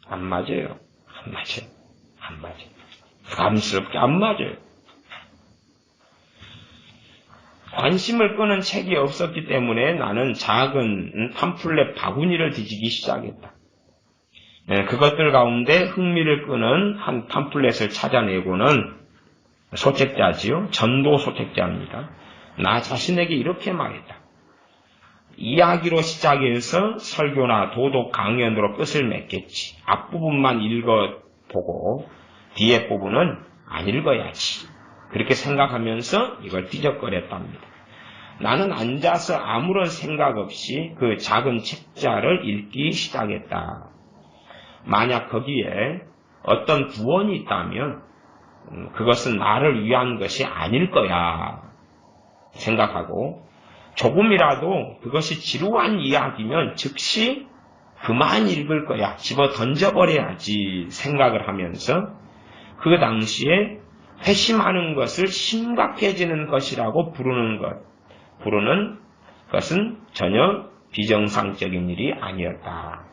안 맞아요. 부담스럽게 안 맞아요. 관심을 끄는 책이 없었기 때문에 나는 작은 팜플렛 바구니를 뒤지기 시작했다. 그것들 가운데 흥미를 끄는 한 팜플렛을 찾아내고는 소책자지요. 전도 소책자입니다. 나 자신에게 이렇게 말했다. 이야기로 시작해서 설교나 도덕 강연으로 끝을 맺겠지. 앞부분만 읽어보고 뒤에 부분은 안 읽어야지. 그렇게 생각하면서 이걸 뒤적거렸답니다. 나는 앉아서 아무런 생각 없이 그 작은 책자를 읽기 시작했다. 만약 거기에 어떤 구원이 있다면 그것은 나를 위한 것이 아닐 거야 생각하고, 조금이라도 그것이 지루한 이야기면 즉시 그만 읽을 거야, 집어 던져버려야지 생각을 하면서 그 당시에 회심하는 것을 심각해지는 것이라고 부르는 것은 전혀 비정상적인 일이 아니었다.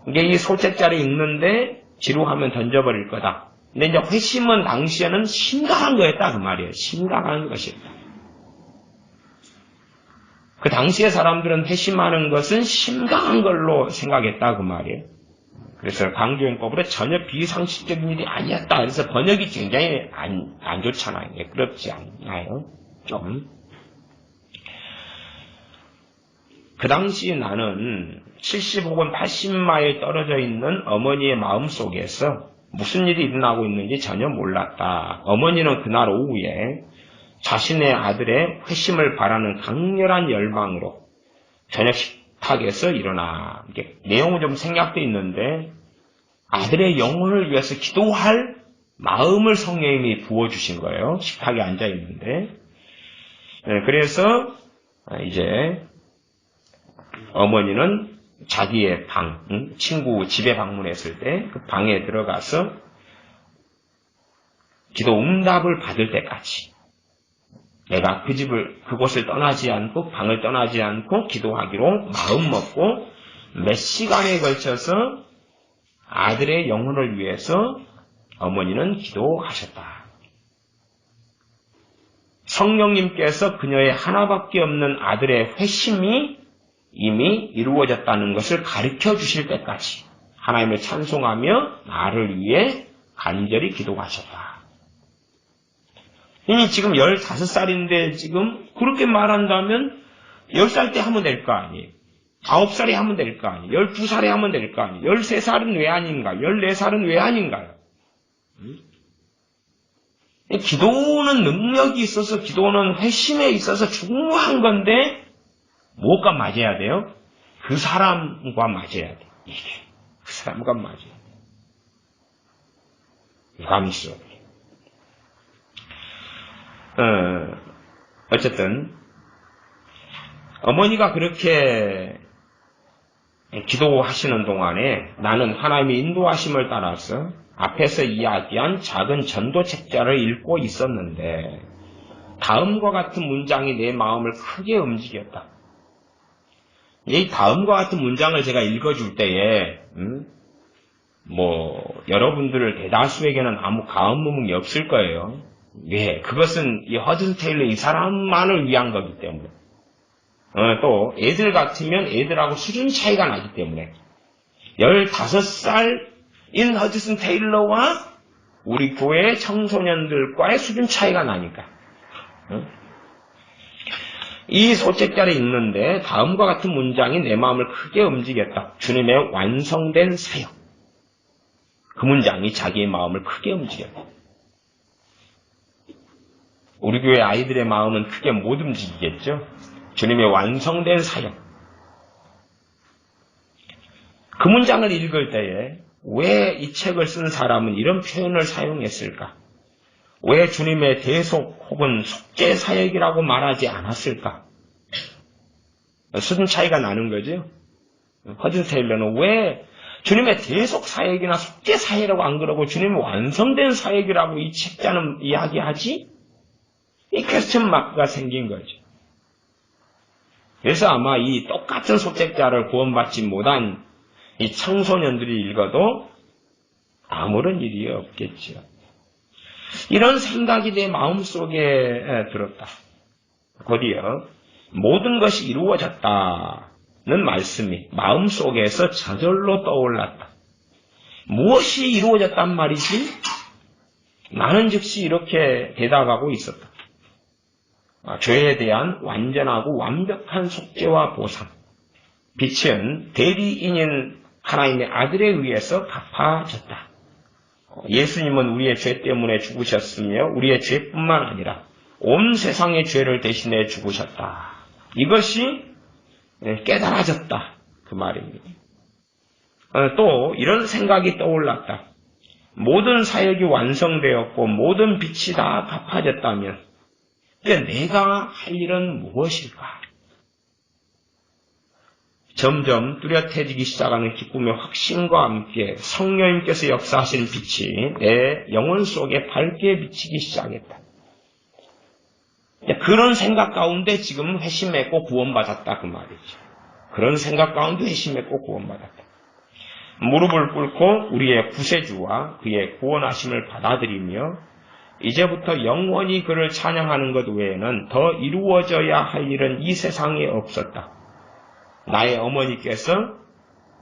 이게 이 소책자를 읽는데 지루하면 던져버릴 거다. 근데 이제 회심은 당시에는 심각한 거였다 그 말이에요. 심각한 것이었다. 그 당시의 사람들은 회심하는 것은 심각한 걸로 생각했다 그 말이에요. 그래서 강조용법으로 전혀 비상식적인 일이 아니었다. 그래서 번역이 굉장히 안 좋잖아요. 그렇지 않나요? 좀. 그 당시 나는 70 혹은 80마일 떨어져 있는 어머니의 마음속에서 무슨 일이 일어나고 있는지 전혀 몰랐다. 어머니는 그날 오후에 자신의 아들의 회심을 바라는 강렬한 열망으로 저녁 식탁에서 일어나, 이게 내용은 좀 생략되어 있는데 아들의 영혼을 위해서 기도할 마음을 성령님이 부어주신 거예요. 식탁에 앉아 있는데. 그래서 이제 어머니는 자기의 방, 친구 집에 방문했을 때 그 방에 들어가서 기도 응답을 받을 때까지 내가 그곳을 떠나지 않고 방을 떠나지 않고 기도하기로 마음 먹고 몇 시간에 걸쳐서 아들의 영혼을 위해서 어머니는 기도하셨다. 성령님께서 그녀의 하나밖에 없는 아들의 회심이 이미 이루어졌다는 것을 가르쳐 주실 때까지 하나님을 찬송하며 나를 위해 간절히 기도하셨다. 이미 지금 15살인데 지금 그렇게 말한다면 10살 때 하면 될 거 아니에요. 9살에 하면 될 거 아니에요. 12살에 하면 될 거 아니에요. 13살은 왜 아닌가? 14살은 왜 아닌가요? 기도는 능력이 있어서, 기도는 회심에 있어서 중요한 건데 무엇과 맞아야 돼요? 그 사람과 맞아야 돼. 이게 그 사람과 맞아야 돼. 유감스러워. 어쨌든 어머니가 그렇게 기도하시는 동안에 나는 하나님의 인도하심을 따라서 앞에서 이야기한 작은 전도 책자를 읽고 있었는데 다음과 같은 문장이 내 마음을 크게 움직였다. 이 다음과 같은 문장을 제가 읽어줄 때에 여러분들 대다수에게는 아무 감흥이 없을 거예요. 왜? 그것은 이 허든 테일러 이 사람만을 위한 거기 때문에. 또 애들 같으면 애들하고 수준 차이가 나기 때문에 15살인 허드슨 테일러와 우리 교회 청소년들과의 수준 차이가 나니까. 이 소책자를 읽는데 다음과 같은 문장이 내 마음을 크게 움직였다. 주님의 완성된 사역. 그 문장이 자기의 마음을 크게 움직였다. 우리 교회 아이들의 마음은 크게 못 움직이겠죠. 주님의 완성된 사역. 그 문장을 읽을 때에 왜 이 책을 쓴 사람은 이런 표현을 사용했을까? 왜 주님의 대속 혹은 속죄 사역이라고 말하지 않았을까? 수준 차이가 나는 거죠. 허든 테일러는 왜 주님의 대속 사역이나 속죄 사역이라고 안 그러고 주님의 완성된 사역이라고 이 책자는 이야기하지? 이 퀘스천 마크가 생긴 거죠. 그래서 아마 이 똑같은 소책자를 구원받지 못한 이 청소년들이 읽어도 아무런 일이 없겠죠. 이런 생각이 내 마음속에 들었다. 곧이어 모든 것이 이루어졌다는 말씀이 마음속에서 저절로 떠올랐다. 무엇이 이루어졌단 말이지? 나는 즉시 이렇게 대답하고 있었다. 죄에 대한 완전하고 완벽한 속죄와 보상. 빛은 대리인인 하나님의 아들에 의해서 갚아졌다. 예수님은 우리의 죄 때문에 죽으셨으며 우리의 죄뿐만 아니라 온 세상의 죄를 대신해 죽으셨다. 이것이 깨달아졌다. 그 말입니다. 또 이런 생각이 떠올랐다. 모든 사역이 완성되었고 모든 빛이 다 갚아졌다면 이제 내가 할 일은 무엇일까? 점점 뚜렷해지기 시작하는 기쁨의 확신과 함께 성령님께서 역사하신 빛이 내 영혼 속에 밝게 비치기 시작했다. 그런 생각 가운데 지금 회심했고 구원받았다 그 말이죠. 그런 생각 가운데 회심했고 구원받았다. 무릎을 꿇고 우리의 구세주와 그의 구원하심을 받아들이며 이제부터 영원히 그를 찬양하는 것 외에는 더 이루어져야 할 일은 이 세상에 없었다. 나의 어머니께서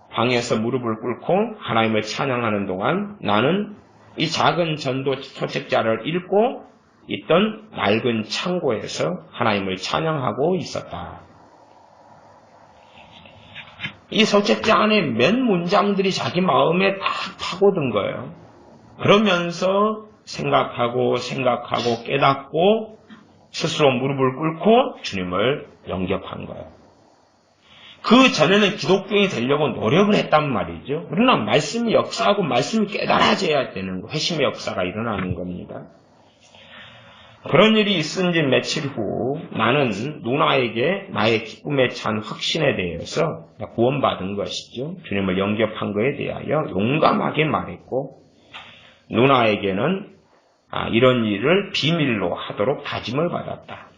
방에서 무릎을 꿇고 하나님을 찬양하는 동안 나는 이 작은 전도 소책자를 읽고 있던 낡은 창고에서 하나님을 찬양하고 있었다. 이 소책자 안에 몇 문장들이 자기 마음에 딱 파고든 거예요. 그러면서 생각하고 깨닫고 스스로 무릎을 꿇고 주님을 영접한 거예요. 그 전에는 기독교인이 되려고 노력을 했단 말이죠. 그러나 말씀이 역사하고 말씀이 깨달아져야 되는 거, 회심의 역사가 일어나는 겁니다. 그런 일이 있은 지 며칠 후 나는 누나에게 나의 기쁨에 찬 확신에 대해서 구원받은 것이죠. 주님을 영접한 것에 대하여 용감하게 말했고 누나에게는 이런 일을 비밀로 하도록 다짐을 받았다.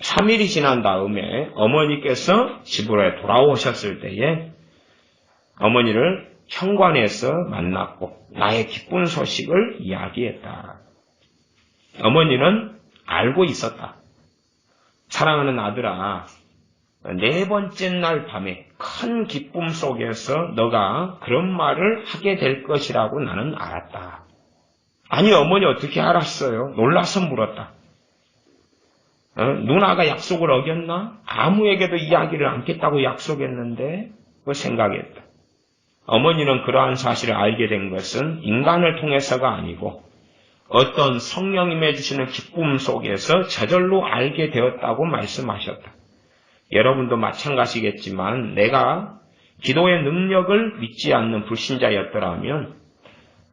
3일이 지난 다음에 어머니께서 집으로 돌아오셨을 때에 어머니를 현관에서 만났고 나의 기쁜 소식을 이야기했다. 어머니는 알고 있었다. 사랑하는 아들아, 4번째 날 밤에 큰 기쁨 속에서 너가 그런 말을 하게 될 것이라고 나는 알았다. 아니, 어머니 어떻게 알았어요? 놀라서 물었다. 누나가 약속을 어겼나? 아무에게도 이야기를 않겠다고 약속했는데 그 생각했다. 어머니는 그러한 사실을 알게 된 것은 인간을 통해서가 아니고 어떤 성령님의 주시는 기쁨 속에서 저절로 알게 되었다고 말씀하셨다. 여러분도 마찬가지겠지만 내가 기도의 능력을 믿지 않는 불신자였더라면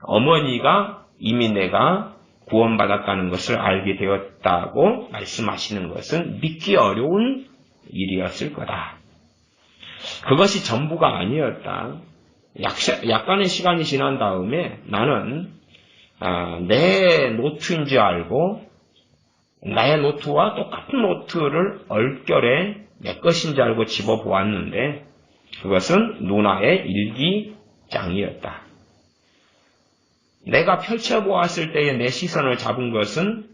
어머니가 이미 내가 구원받았다는 것을 알게 되었다고 말씀하시는 것은 믿기 어려운 일이었을 거다. 그것이 전부가 아니었다. 약간의 시간이 지난 다음에 나는 내 노트인 줄 알고 나의 노트와 똑같은 노트를 얼결에 내 것인 줄 알고 집어보았는데 그것은 누나의 일기장이었다. 내가 펼쳐보았을 때에 내 시선을 잡은 것은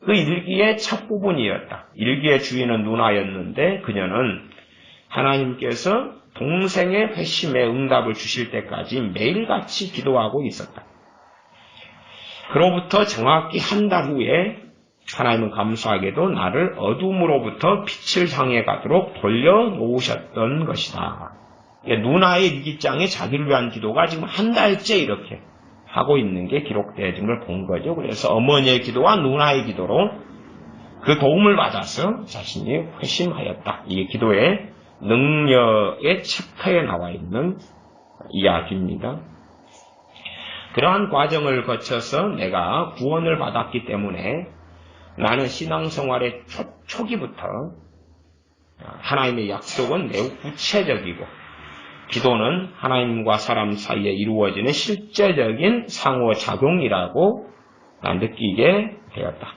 그 일기의 첫 부분이었다. 일기의 주인은 누나였는데 그녀는 하나님께서 동생의 회심에 응답을 주실 때까지 매일같이 기도하고 있었다. 그로부터 정확히 한 달 후에 하나님은 감사하게도 나를 어둠으로부터 빛을 향해 가도록 돌려놓으셨던 것이다. 누나의 일기장에 자기를 위한 기도가 지금 한 달째 이렇게 하고 있는 게 기록되어진 걸 본 거죠. 그래서 어머니의 기도와 누나의 기도로 그 도움을 받아서 자신이 회심하였다. 이게 기도의 능력의 챕터에 나와 있는 이야기입니다. 그러한 과정을 거쳐서 내가 구원을 받았기 때문에 나는 신앙생활의 초기부터 하나님의 약속은 매우 구체적이고 기도는 하나님과 사람 사이에 이루어지는 실제적인 상호작용이라고 느끼게 되었다.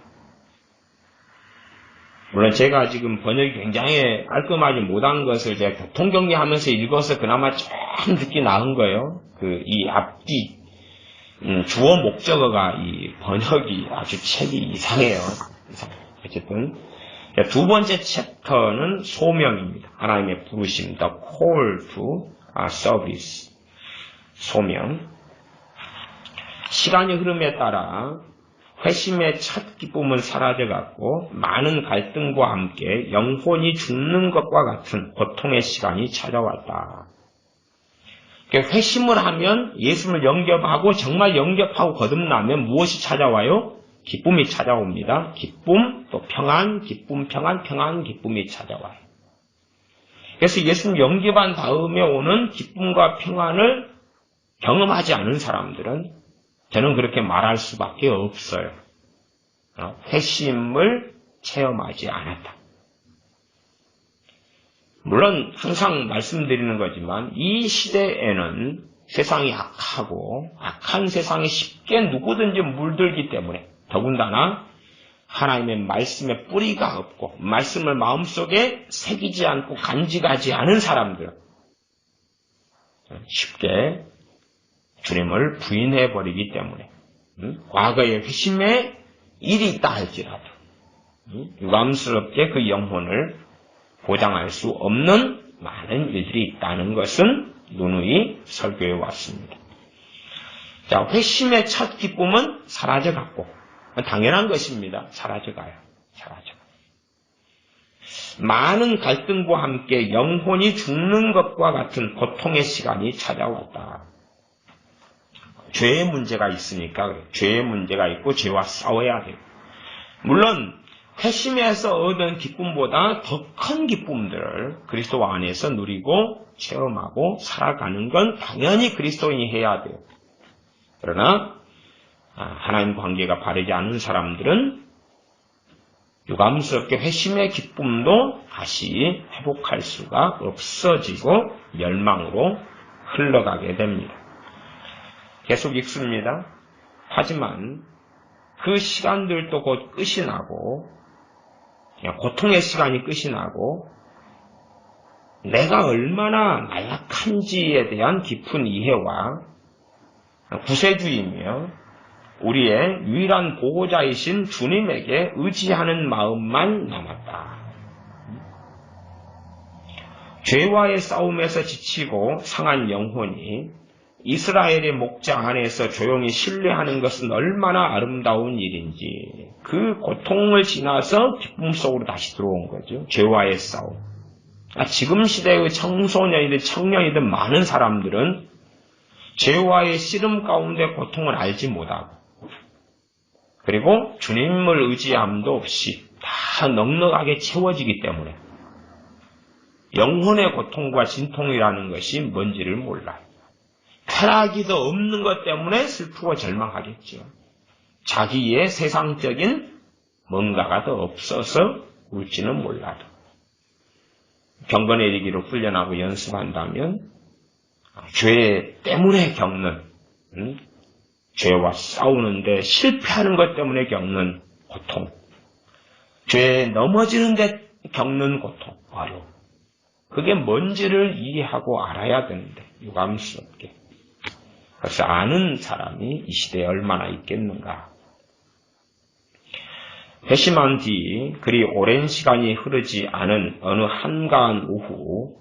물론 제가 지금 번역이 굉장히 깔끔하지 못한 것을 제가 교통정리하면서 읽어서 그나마 좀 듣기 나은 거예요. 이 앞뒤 주어 목적어가 이 번역이 아주 책이 이상해요. 어쨌든 두 번째 챕터는 소명입니다. 하나님의 부르심, the call to service, 소명. 시간의 흐름에 따라 회심의 첫 기쁨은 사라져갔고 많은 갈등과 함께 영혼이 죽는 것과 같은 고통의 시간이 찾아왔다. 회심을 하면 예수를 영접하고 정말 영접하고 거듭나면 무엇이 찾아와요? 기쁨이 찾아옵니다. 기쁨, 또 평안, 기쁨, 평안, 기쁨이 찾아와요. 그래서 예수를 영접한 다음에 오는 기쁨과 평안을 경험하지 않은 사람들은 저는 그렇게 말할 수밖에 없어요. 회심을 체험하지 않았다. 물론 항상 말씀드리는 거지만 이 시대에는 세상이 악한 세상에 쉽게 누구든지 물들기 때문에 더군다나 하나님의 말씀에 뿌리가 없고 말씀을 마음속에 새기지 않고 간직하지 않은 사람들은 쉽게 주님을 부인해버리기 때문에 과거의 회심에 일이 있다 할지라도 유감스럽게 그 영혼을 보장할 수 없는 많은 일들이 있다는 것은 누누이 설교해 왔습니다. 자, 회심의 첫 기쁨은 사라져갔고 당연한 것입니다. 사라져가요. 많은 갈등과 함께 영혼이 죽는 것과 같은 고통의 시간이 찾아왔다. 죄의 문제가 있으니까 그래요. 죄의 문제가 있고 죄와 싸워야 돼요. 물론 회심에서 얻은 기쁨보다 더 큰 기쁨들을 그리스도 안에서 누리고 체험하고 살아가는 건 당연히 그리스도인이 해야 돼요. 그러나 하나님 관계가 바르지 않은 사람들은 유감스럽게 회심의 기쁨도 다시 회복할 수가 없어지고 멸망으로 흘러가게 됩니다. 계속 읽습니다. 하지만 그 시간들도 곧 끝이 나고 고통의 시간이 끝이 나고 내가 얼마나 나약한지에 대한 깊은 이해와 구세주이며 우리의 유일한 보호자이신 주님에게 의지하는 마음만 남았다. 죄와의 싸움에서 지치고 상한 영혼이 이스라엘의 목자 안에서 조용히 신뢰하는 것은 얼마나 아름다운 일인지 그 고통을 지나서 기쁨 속으로 다시 들어온 거죠. 죄와의 싸움. 지금 시대의 청소년이든 청년이든 많은 사람들은 죄와의 씨름 가운데 고통을 알지 못하고 그리고 주님을 의지함도 없이 다 넉넉하게 채워지기 때문에 영혼의 고통과 진통이라는 것이 뭔지를 몰라요. 쾌락이 더 없는 것 때문에 슬프고 절망하겠죠. 자기의 세상적인 뭔가가 더 없어서 울지는 몰라도 경건 내리기로 훈련하고 연습한다면 죄 때문에 겪는 죄와 싸우는데 실패하는 것 때문에 겪는 고통, 죄에 넘어지는 데 겪는 고통, 어려움, 그게 뭔지를 이해하고 알아야 되는데 유감스럽게 그래서 아는 사람이 이 시대에 얼마나 있겠는가. 회심한 뒤 그리 오랜 시간이 흐르지 않은 어느 한가한 오후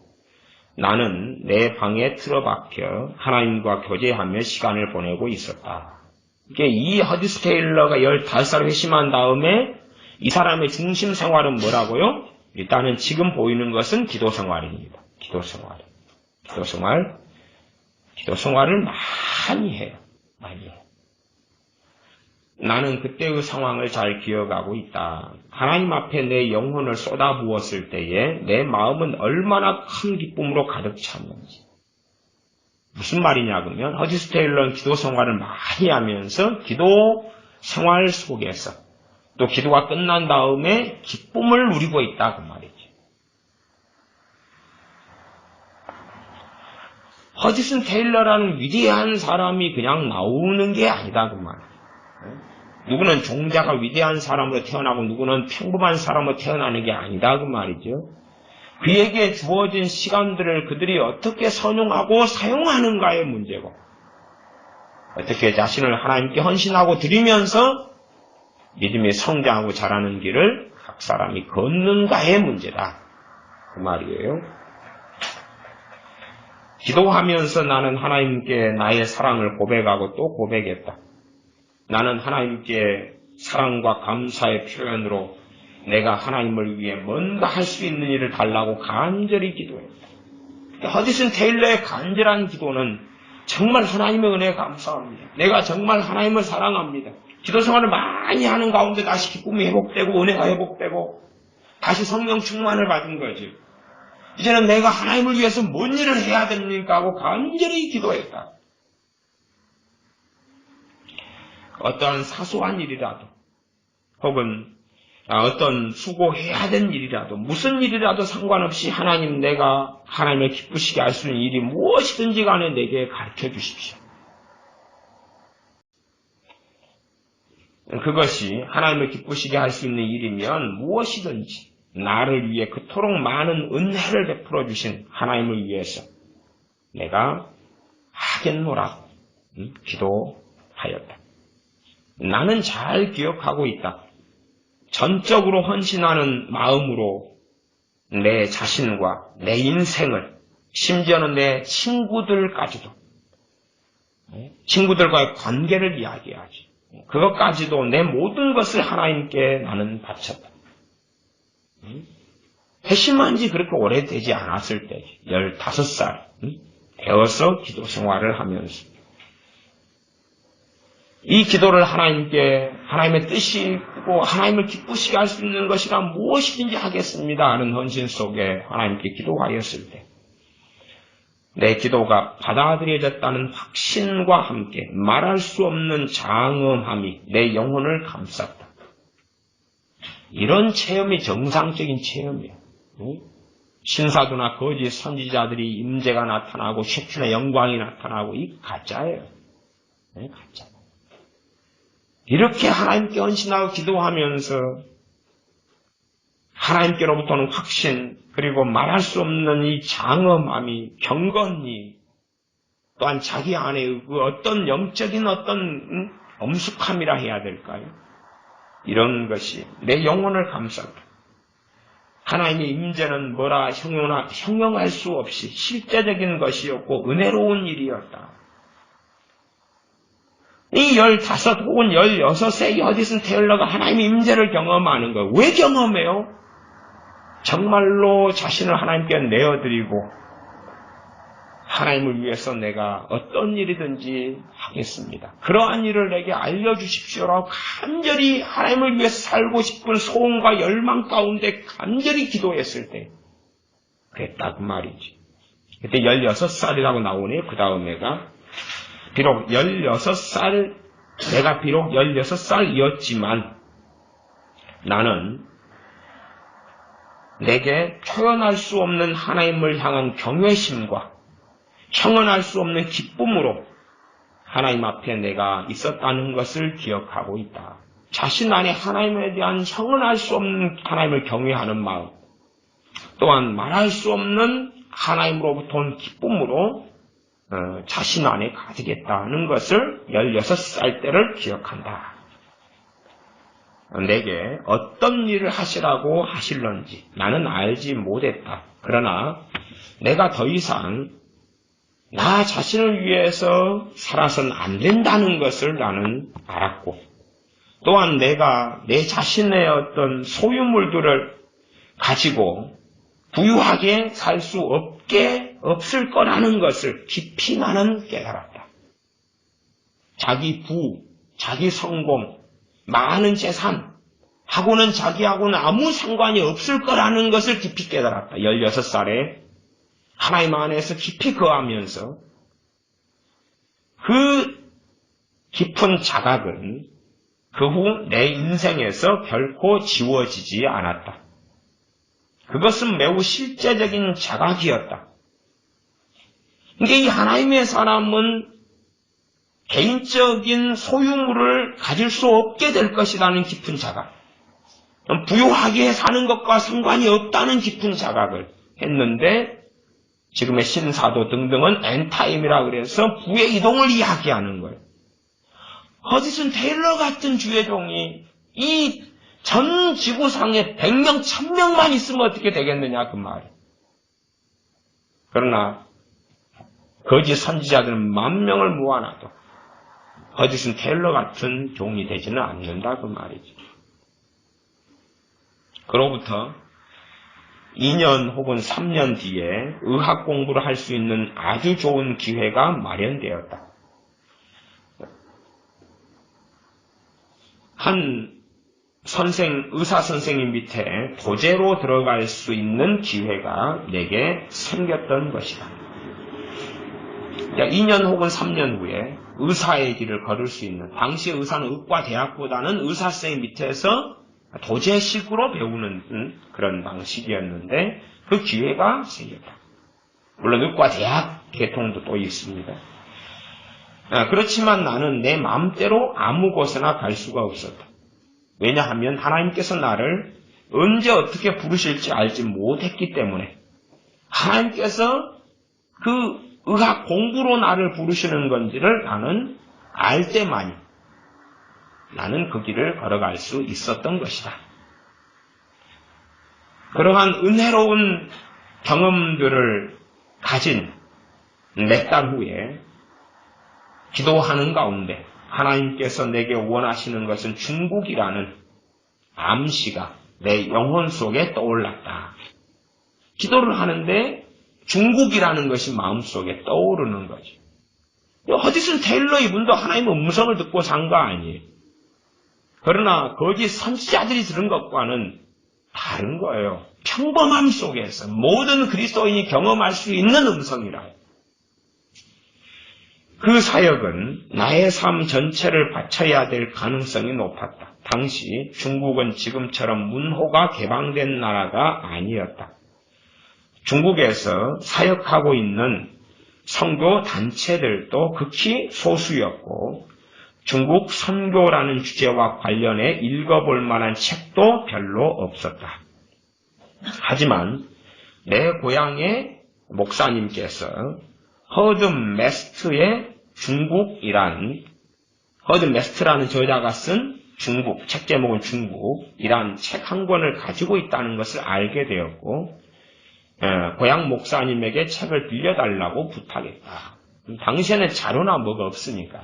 나는 내 방에 틀어박혀 하나님과 교제하며 시간을 보내고 있었다. 이게 이 허디스 테일러가 15살 회심한 다음에 이 사람의 중심 생활은 뭐라고요? 일단은 지금 보이는 것은 기도 생활입니다. 기도 생활을 많이 해요. 많이 해요. 나는 그때의 상황을 잘 기억하고 있다. 하나님 앞에 내 영혼을 쏟아부었을 때에 내 마음은 얼마나 큰 기쁨으로 가득 찼는지. 무슨 말이냐 그러면 허디스 테일러는 기도 생활을 많이 하면서 기도 생활 속에서 또 기도가 끝난 다음에 기쁨을 누리고 있다 그 말이죠. 허디슨 테일러라는 위대한 사람이 그냥 나오는 게 아니다 그 말이에요. 누구는 종자가 위대한 사람으로 태어나고 누구는 평범한 사람으로 태어나는 게 아니다 그 말이죠. 그에게 주어진 시간들을 그들이 어떻게 선용하고 사용하는가의 문제고 어떻게 자신을 하나님께 헌신하고 드리면서 믿음이 성장하고 자라는 길을 각 사람이 걷는가의 문제다 그 말이에요. 기도하면서 나는 하나님께 나의 사랑을 고백하고 또 고백했다. 나는 하나님께 사랑과 감사의 표현으로 내가 하나님을 위해 뭔가 할 수 있는 일을 달라고 간절히 기도했다. 허디슨 테일러의 간절한 기도는 정말 하나님의 은혜에 감사합니다. 내가 정말 하나님을 사랑합니다. 기도 생활을 많이 하는 가운데 다시 기쁨이 회복되고 은혜가 회복되고 다시 성령 충만을 받은 거죠. 이제는 내가 하나님을 위해서 뭔 일을 해야 됩니까 하고 간절히 기도했다. 어떠한 사소한 일이라도 혹은 어떤 수고해야 될 일이라도 무슨 일이라도 상관없이 하나님 내가 하나님을 기쁘시게 할 수 있는 일이 무엇이든지 간에 내게 가르쳐 주십시오. 그것이 하나님을 기쁘시게 할 수 있는 일이면 무엇이든지 나를 위해 그토록 많은 은혜를 베풀어 주신 하나님을 위해서 내가 하겠노라 기도하였다. 나는 잘 기억하고 있다. 전적으로 헌신하는 마음으로 내 자신과 내 인생을 심지어는 내 친구들까지도 친구들과의 관계를 이야기하지. 그것까지도 내 모든 것을 하나님께 나는 바쳤다. 회심한 지 그렇게 오래되지 않았을 때 15살 되어서 기도 생활을 하면서 이 기도를 하나님께 하나님의 뜻이 있고 하나님을 기쁘시게 할 수 있는 것이라 무엇이든지 하겠습니다 하는 헌신 속에 하나님께 기도하였을 때 내 기도가 받아들여졌다는 확신과 함께 말할 수 없는 장엄함이 내 영혼을 감쌌다. 이런 체험이 정상적인 체험이에요. 신사도나 거짓 선지자들이 임재가 나타나고 셰춘의 영광이 나타나고 이 가짜예요. 가짜. 이렇게 하나님께 헌신하고 기도하면서 하나님께로부터는 확신 그리고 말할 수 없는 이 장엄함이 경건이 또한 자기 안에 그 어떤 영적인 어떤 엄숙함이라 해야 될까요? 이런 것이 내 영혼을 감쌌다. 하나님의 임재는 뭐라 형용할 수 없이 실제적인 것이었고 은혜로운 일이었다. 이 15 혹은 16세 허디슨 테일러가 하나님의 임재를 경험하는 거. 왜 경험해요? 정말로 자신을 하나님께 내어드리고 하나님을 위해서 내가 어떤 일이든지 하겠습니다. 그러한 일을 내게 알려주십시오라고 간절히 하나님을 위해서 살고 싶은 소원과 열망 가운데 간절히 기도했을 때 그랬다 그 말이지. 그때 16살이라고 나오네요. 그 다음 애가 비록 16살, 내가 비록 16살이었지만 나는 내게 표현할 수 없는 하나님을 향한 경외심과 형언할 수 없는 기쁨으로 하나님 앞에 내가 있었다는 것을 기억하고 있다. 자신 안에 하나님에 대한 형언할 수 없는 하나님을 경외하는 마음, 또한 말할 수 없는 하나님으로부터 온 기쁨으로 자신 안에 가지겠다는 것을 16살 때를 기억한다. 내게 어떤 일을 하시라고 하실런지 나는 알지 못했다. 그러나 내가 더 이상 나 자신을 위해서 살아서는 안 된다는 것을 나는 알았고, 또한 내가 내 자신의 어떤 소유물들을 가지고 부유하게 살 수 없을 거라는 것을 깊이 나는 깨달았다. 자기 부, 자기 성공, 많은 재산 하고는 자기하고는 아무 상관이 없을 거라는 것을 깊이 깨달았다. 16살에 하나님 안에서 깊이 거하면서 그 깊은 자각은 그 후 내 인생에서 결코 지워지지 않았다. 그것은 매우 실제적인 자각이었다. 그러니까 이 하나님의 사람은 개인적인 소유물을 가질 수 없게 될 것이라는 깊은 자각, 부유하게 사는 것과 상관이 없다는 깊은 자각을 했는데, 지금의 신사도 등등은 엔타임이라 그래서 부의 이동을 이야기하는 거예요. 허디슨 테일러 같은 주의 종이 이 전 지구상에 100명, 1000명만 있으면 어떻게 되겠느냐 그 말이에요. 그러나 거짓 선지자들은 10,000명을 모아놔도 허디슨 테일러 같은 종이 되지는 않는다 그 말이죠. 그로부터 2년 혹은 3년 뒤에 의학 공부를 할 수 있는 아주 좋은 기회가 마련되었다. 한 의사 선생님 밑에 도제로 들어갈 수 있는 기회가 내게 생겼던 것이다. 2년 혹은 3년 후에 의사의 길을 걸을 수 있는, 당시 의사는 의과대학보다는 의사선생님 밑에서 도제식으로 배우는 그런 방식이었는데 그 기회가 생겼다. 물론 의과대학 계통도 또 있습니다. 그렇지만 나는 내 마음대로 아무 곳에나 갈 수가 없었다. 왜냐하면 하나님께서 나를 언제 어떻게 부르실지 알지 못했기 때문에, 하나님께서 그 의학 공부로 나를 부르시는 건지를 나는 알 때만이 나는 그 길을 걸어갈 수 있었던 것이다. 그러한 은혜로운 경험들을 가진 몇 달 후에 기도하는 가운데 하나님께서 내게 원하시는 것은 중국이라는 암시가 내 영혼 속에 떠올랐다. 기도를 하는데 중국이라는 것이 마음속에 떠오르는 거죠. 허디슨 테일러 이분도 하나님의 음성을 듣고 산 거 아니에요. 그러나 거기 선지자들이 들은 것과는 다른 거예요. 평범함 속에서 모든 그리스도인이 경험할 수 있는 음성이라. 그 사역은 나의 삶 전체를 바쳐야 될 가능성이 높았다. 당시 중국은 지금처럼 문호가 개방된 나라가 아니었다. 중국에서 사역하고 있는 선교 단체들도 극히 소수였고, 중국 선교라는 주제와 관련해 읽어볼 만한 책도 별로 없었다. 하지만 내 고향의 목사님께서 허드 메스트의 허드 메스트라는 저자가 쓴 중국, 책 제목은 중국이란 책 한 권을 가지고 있다는 것을 알게 되었고, 고향 목사님에게 책을 빌려달라고 부탁했다. 당시에는 자료나 뭐가 없으니까.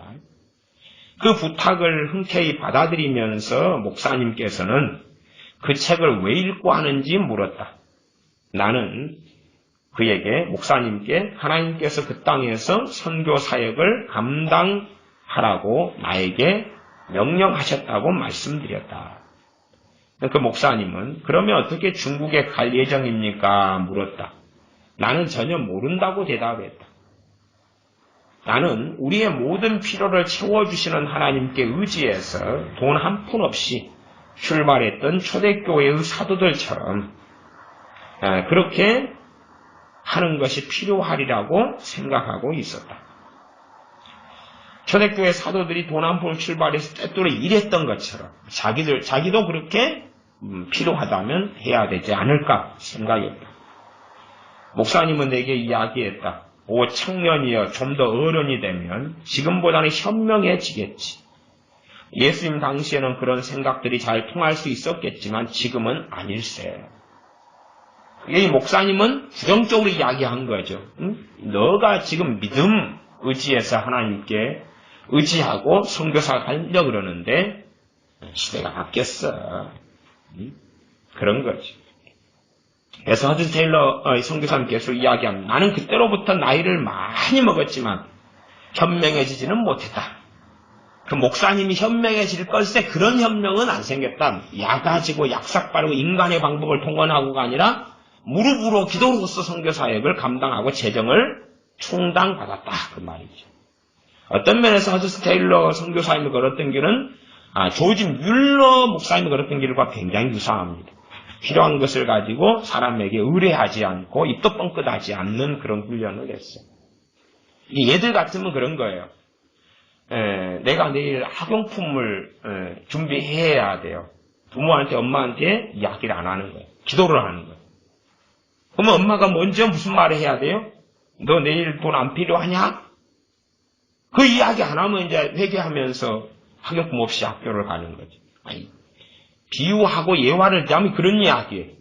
그 부탁을 흔쾌히 받아들이면서 목사님께서는 그 책을 왜 읽고 하는지 물었다. 나는 그에게 목사님께 하나님께서 그 땅에서 선교 사역을 감당하라고 나에게 명령하셨다고 말씀드렸다. 그 목사님은 그러면 어떻게 중국에 갈 예정입니까? 물었다. 나는 전혀 모른다고 대답했다. 나는 우리의 모든 필요를 채워주시는 하나님께 의지해서 돈 한 푼 없이 출발했던 초대교회의 사도들처럼 그렇게 하는 것이 필요하리라고 생각하고 있었다. 초대교회 사도들이 돈 한 푼 출발해서 때때로 일했던 것처럼 자기도 그렇게 필요하다면 해야 되지 않을까 생각했다. 목사님은 내게 이야기했다. 오 청년이여 좀 더 어른이 되면 지금보다는 현명해지겠지. 예수님 당시에는 그런 생각들이 잘 통할 수 있었겠지만 지금은 아닐세. 이 목사님은 부정적으로 이야기한 거죠. 너가 지금 믿음 의지해서 하나님께 의지하고 선교사 가려고 그러는데 시대가 바뀌었어. 그런 거지. 그래서 허드 테일러 선교사님께서 이야기합니다. 나는 그때로부터 나이를 많이 먹었지만 현명해지지는 못했다. 그 목사님이 현명해질 걸세 그런 현명은 안 생겼다. 약 가지고 약삭 바르고 인간의 방법을 통원하고가 아니라 무릎으로 기도로서 선교사역을 감당하고 재정을 충당받았다. 그 말이죠. 어떤 면에서 허드 테일러 선교사님이 걸었던 길은 조지 뮬러 목사님이 걸었던 길과 굉장히 유사합니다. 필요한 것을 가지고 사람에게 의뢰하지 않고 입도 뻥끗하지 않는 그런 훈련을 했어요. 얘들 같으면 그런 거예요. 내가 내일 학용품을 준비해야 돼요. 부모한테 엄마한테 이야기를 안 하는 거예요. 기도를 하는 거예요. 그러면 엄마가 먼저 무슨 말을 해야 돼요? 너 내일 돈 안 필요하냐? 그 이야기 안 하면 이제 회개하면서 학용품 없이 학교를 가는 거지. 아니, 비유하고 예화를 대하면 그런 이야기예요.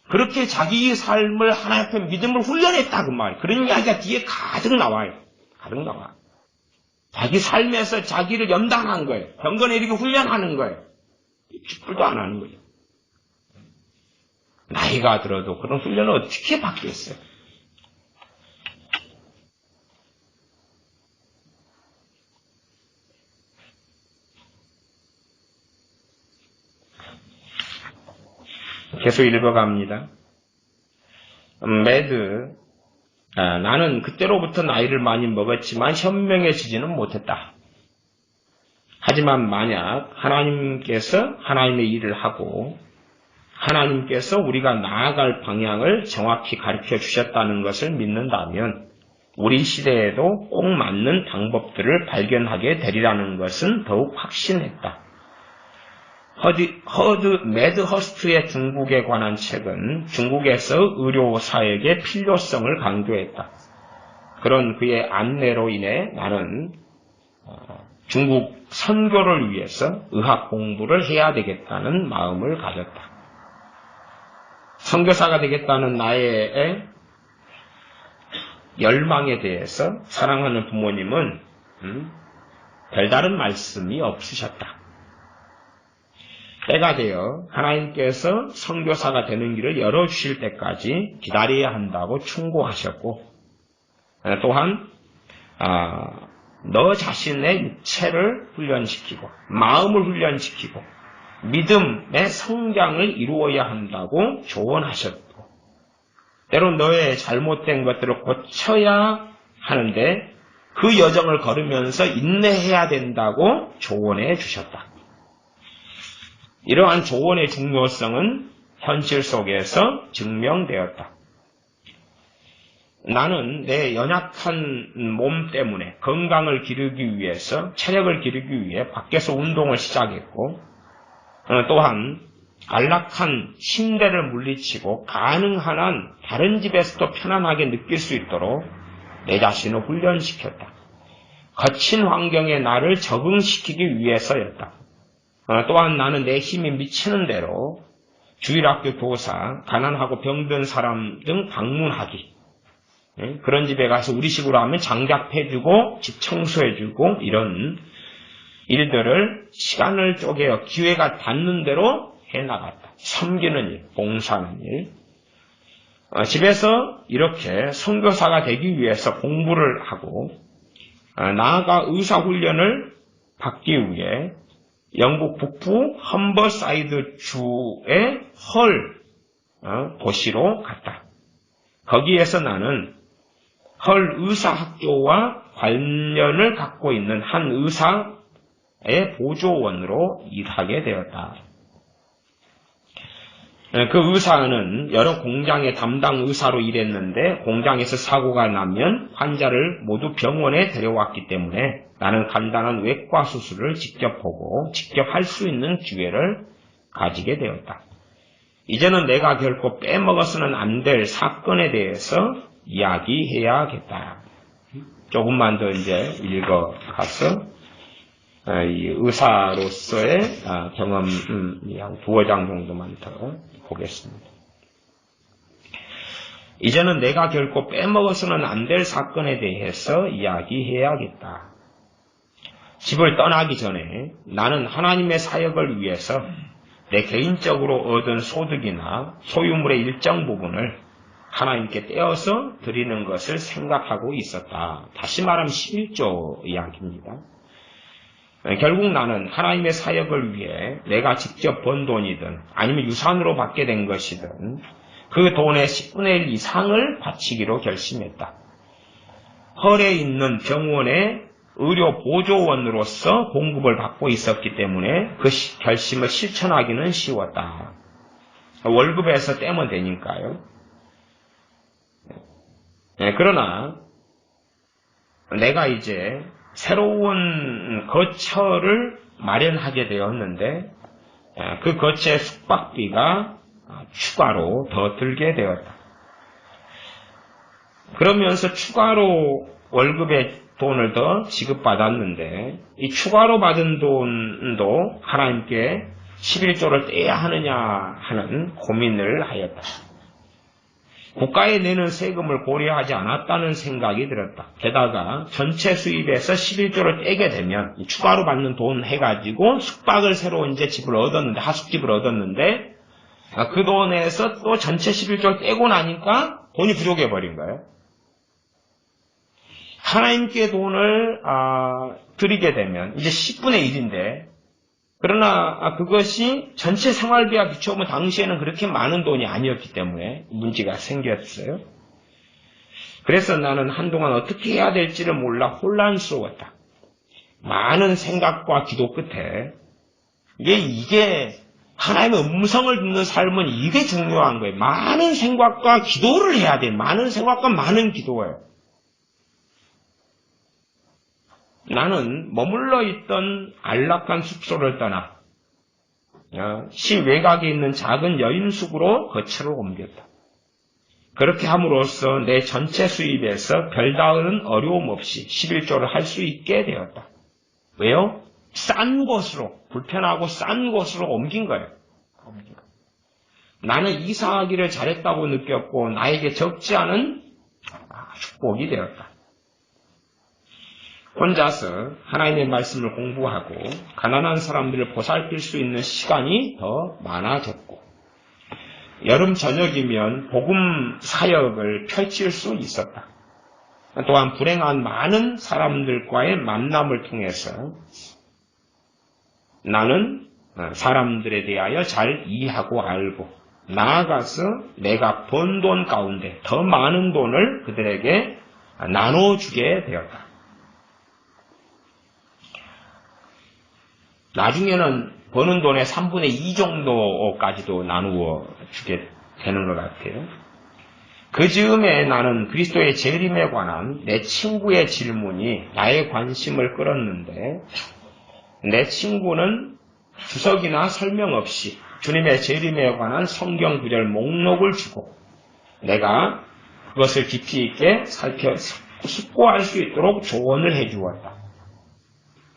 그렇게 자기의 삶을 하나님 앞에 믿음을 훈련했다 그 말이에요. 그런 이야기가 뒤에 가득 나와요. 가득 나와. 자기 삶에서 자기를 연단한 거예요. 경건에이르게 훈련하는 거예요. 쥐뿔도 안 하는 거죠. 나이가 들어도 그런 훈련을 어떻게 받겠어요? 계속 읽어갑니다. 매드, 나는 그때로부터 나이를 많이 먹었지만 현명해지지는 못했다. 하지만 만약 하나님께서 하나님의 일을 하고 하나님께서 우리가 나아갈 방향을 정확히 가르쳐 주셨다는 것을 믿는다면 우리 시대에도 꼭 맞는 방법들을 발견하게 되리라는 것은 더욱 확신했다. 매드 허스트의 중국에 관한 책은 중국에서 의료 사역의 필요성을 강조했다. 그런 그의 안내로 인해 나는 중국 선교를 위해서 의학 공부를 해야 되겠다는 마음을 가졌다. 선교사가 되겠다는 나의 열망에 대해서 사랑하는 부모님은 별다른 말씀이 없으셨다. 때가 되어 하나님께서 선교사가 되는 길을 열어주실 때까지 기다려야 한다고 충고하셨고 또한 너 자신의 육체를 훈련시키고 마음을 훈련시키고 믿음의 성장을 이루어야 한다고 조언하셨고 때론 너의 잘못된 것들을 고쳐야 하는데 그 여정을 걸으면서 인내해야 된다고 조언해 주셨다. 이러한 조언의 중요성은 현실 속에서 증명되었다. 나는 내 연약한 몸 때문에 건강을 기르기 위해서 체력을 기르기 위해 밖에서 운동을 시작했고 또한 안락한 침대를 물리치고 가능한 한 다른 집에서도 편안하게 느낄 수 있도록 내 자신을 훈련시켰다. 거친 환경에 나를 적응시키기 위해서였다. 또한 나는 내 힘이 미치는 대로 주일학교 교사, 가난하고 병든 사람 등 방문하기. 그런 집에 가서 우리식으로 하면 장작해주고 집 청소해주고 이런 일들을 시간을 쪼개어 기회가 닿는 대로 해나갔다. 섬기는 일, 봉사하는 일. 집에서 이렇게 선교사가 되기 위해서 공부를 하고 나아가 의사훈련을 받기 위해 영국 북부 험버사이드 주의 헐 도시로 갔다. 거기에서 나는 헐 의사학교와 관련을 갖고 있는 한 의사의 보조원으로 일하게 되었다. 그 의사는 여러 공장의 담당 의사로 일했는데 공장에서 사고가 나면 환자를 모두 병원에 데려왔기 때문에 나는 간단한 외과 수술을 직접 보고 직접 할 수 있는 기회를 가지게 되었다. 이제는 내가 결코 빼먹어서는 안 될 사건에 대해서 이야기해야겠다. 조금만 더 이제 읽어가서 이 의사로서의 경험 한 2장 정도만 더 보겠습니다. 이제는 내가 결코 빼먹어서는 안 될 사건에 대해서 이야기해야겠다. 집을 떠나기 전에 나는 하나님의 사역을 위해서 내 개인적으로 얻은 소득이나 소유물의 일정 부분을 하나님께 떼어서 드리는 것을 생각하고 있었다. 다시 말하면 11조 이야기입니다. 결국 나는 하나님의 사역을 위해 내가 직접 번 돈이든 아니면 유산으로 받게 된 것이든 그 돈의 10분의 1 이상을 바치기로 결심했다. 헐에 있는 병원의 의료 보조원으로서 공급을 받고 있었기 때문에 그 결심을 실천하기는 쉬웠다. 월급에서 떼면 되니까요. 그러나 내가 이제 새로운 거처를 마련하게 되었는데 그 거처의 숙박비가 추가로 더 들게 되었다. 그러면서 추가로 월급의 돈을 더 지급받았는데 이 추가로 받은 돈도 하나님께 11조를 떼야 하느냐 하는 고민을 하였다. 국가에 내는 세금을 고려하지 않았다는 생각이 들었다. 게다가 전체 수입에서 11조를 떼게 되면 추가로 받는 돈 해가지고 숙박을 새로 이제 집을 얻었는데 하숙집을 얻었는데 그 돈에서 또 전체 11조를 떼고 나니까 돈이 부족해 버린 거예요. 하나님께 돈을 드리게 되면 이제 10분의 1인데 그러나 그것이 전체 생활비와 비춰보면 당시에는 그렇게 많은 돈이 아니었기 때문에 문제가 생겼어요. 그래서 나는 한동안 어떻게 해야 될지를 몰라 혼란스러웠다. 많은 생각과 기도 끝에 이게 하나님의 음성을 듣는 삶은 이게 중요한 거예요. 많은 생각과 기도를 해야 돼요. 많은 생각과 많은 기도예요. 나는 머물러 있던 안락한 숙소를 떠나 시 외곽에 있는 작은 여인숙으로 거처를 옮겼다. 그렇게 함으로써 내 전체 수입에서 별다른 어려움 없이 11조를 할 수 있게 되었다. 왜요? 싼 곳으로, 불편하고 싼 곳으로 옮긴 거예요. 나는 이사하기를 잘했다고 느꼈고 나에게 적지 않은 축복이 되었다. 혼자서 하나님의 말씀을 공부하고 가난한 사람들을 보살필 수 있는 시간이 더 많아졌고 여름 저녁이면 복음 사역을 펼칠 수 있었다. 또한 불행한 많은 사람들과의 만남을 통해서 나는 사람들에 대하여 잘 이해하고 알고 나아가서 내가 번 돈 가운데 더 많은 돈을 그들에게 나눠주게 되었다. 나중에는 버는 돈의 3분의 2 정도까지도 나누어 주게 되는 것 같아요. 그 즈음에 나는 그리스도의 재림에 관한 내 친구의 질문이 나의 관심을 끌었는데 내 친구는 주석이나 설명 없이 주님의 재림에 관한 성경 구절 목록을 주고 내가 그것을 깊이 있게 살펴 숙고할 수 있도록 조언을 해주었다.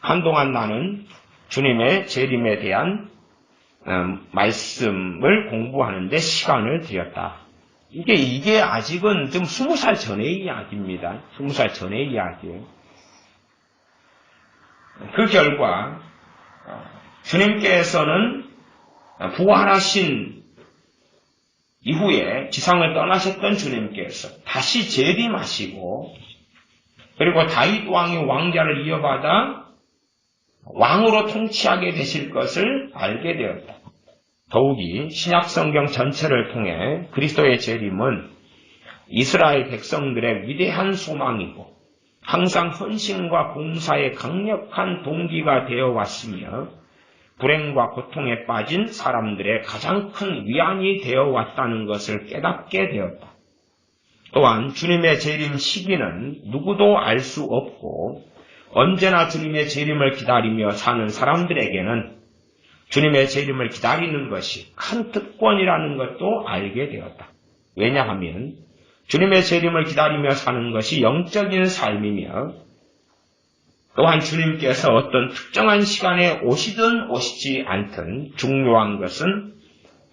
한동안 나는 주님의 재림에 대한 말씀을 공부하는데 시간을 들였다. 이게 아직은 좀 20살 전의 이야기입니다. 20살 전의 이야기예요. 그 결과 주님께서는 부활하신 이후에 지상을 떠나셨던 주님께서 다시 재림하시고 그리고 다윗 왕의 왕자를 이어받아 왕으로 통치하게 되실 것을 알게 되었다. 더욱이 신약성경 전체를 통해 그리스도의 재림은 이스라엘 백성들의 위대한 소망이고 항상 헌신과 봉사의 강력한 동기가 되어 왔으며 불행과 고통에 빠진 사람들의 가장 큰 위안이 되어 왔다는 것을 깨닫게 되었다. 또한 주님의 재림 시기는 누구도 알 수 없고 언제나 주님의 재림을 기다리며 사는 사람들에게는 주님의 재림을 기다리는 것이 큰 특권이라는 것도 알게 되었다. 왜냐하면 주님의 재림을 기다리며 사는 것이 영적인 삶이며 또한 주님께서 어떤 특정한 시간에 오시든 오시지 않든 중요한 것은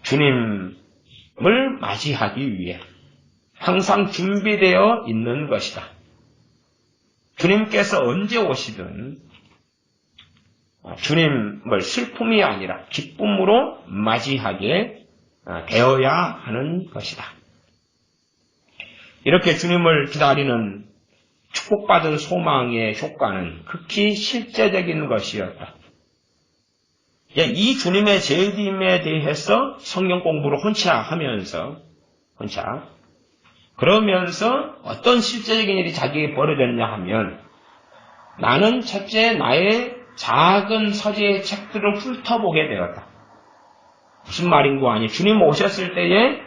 주님을 맞이하기 위해 항상 준비되어 있는 것이다. 주님께서 언제 오시든 주님을 슬픔이 아니라 기쁨으로 맞이하게 되어야 하는 것이다. 이렇게 주님을 기다리는 축복받은 소망의 효과는 극히 실제적인 것이었다. 이 주님의 재림에 대해서 성경 공부를 혼자 하면서 그러면서 어떤 실제적인 일이 자기에게 벌어졌냐 하면 나는 첫째 나의 작은 서재의 책들을 훑어보게 되었다. 무슨 말인고 하니 주님 오셨을 때에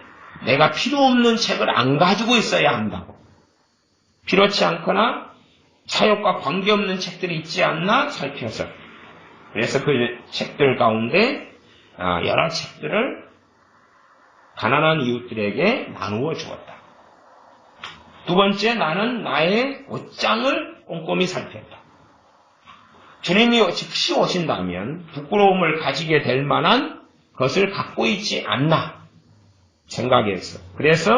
내가 필요 없는 책을 안 가지고 있어야 한다고. 필요치 않거나 사역과 관계없는 책들이 있지 않나 살펴서 그래서 그 책들 가운데 여러 책들을 가난한 이웃들에게 나누어 주었다. 두 번째, 나는 나의 옷장을 꼼꼼히 살폈다. 주님이 즉시 오신다면 부끄러움을 가지게 될 만한 것을 갖고 있지 않나 생각했어. 그래서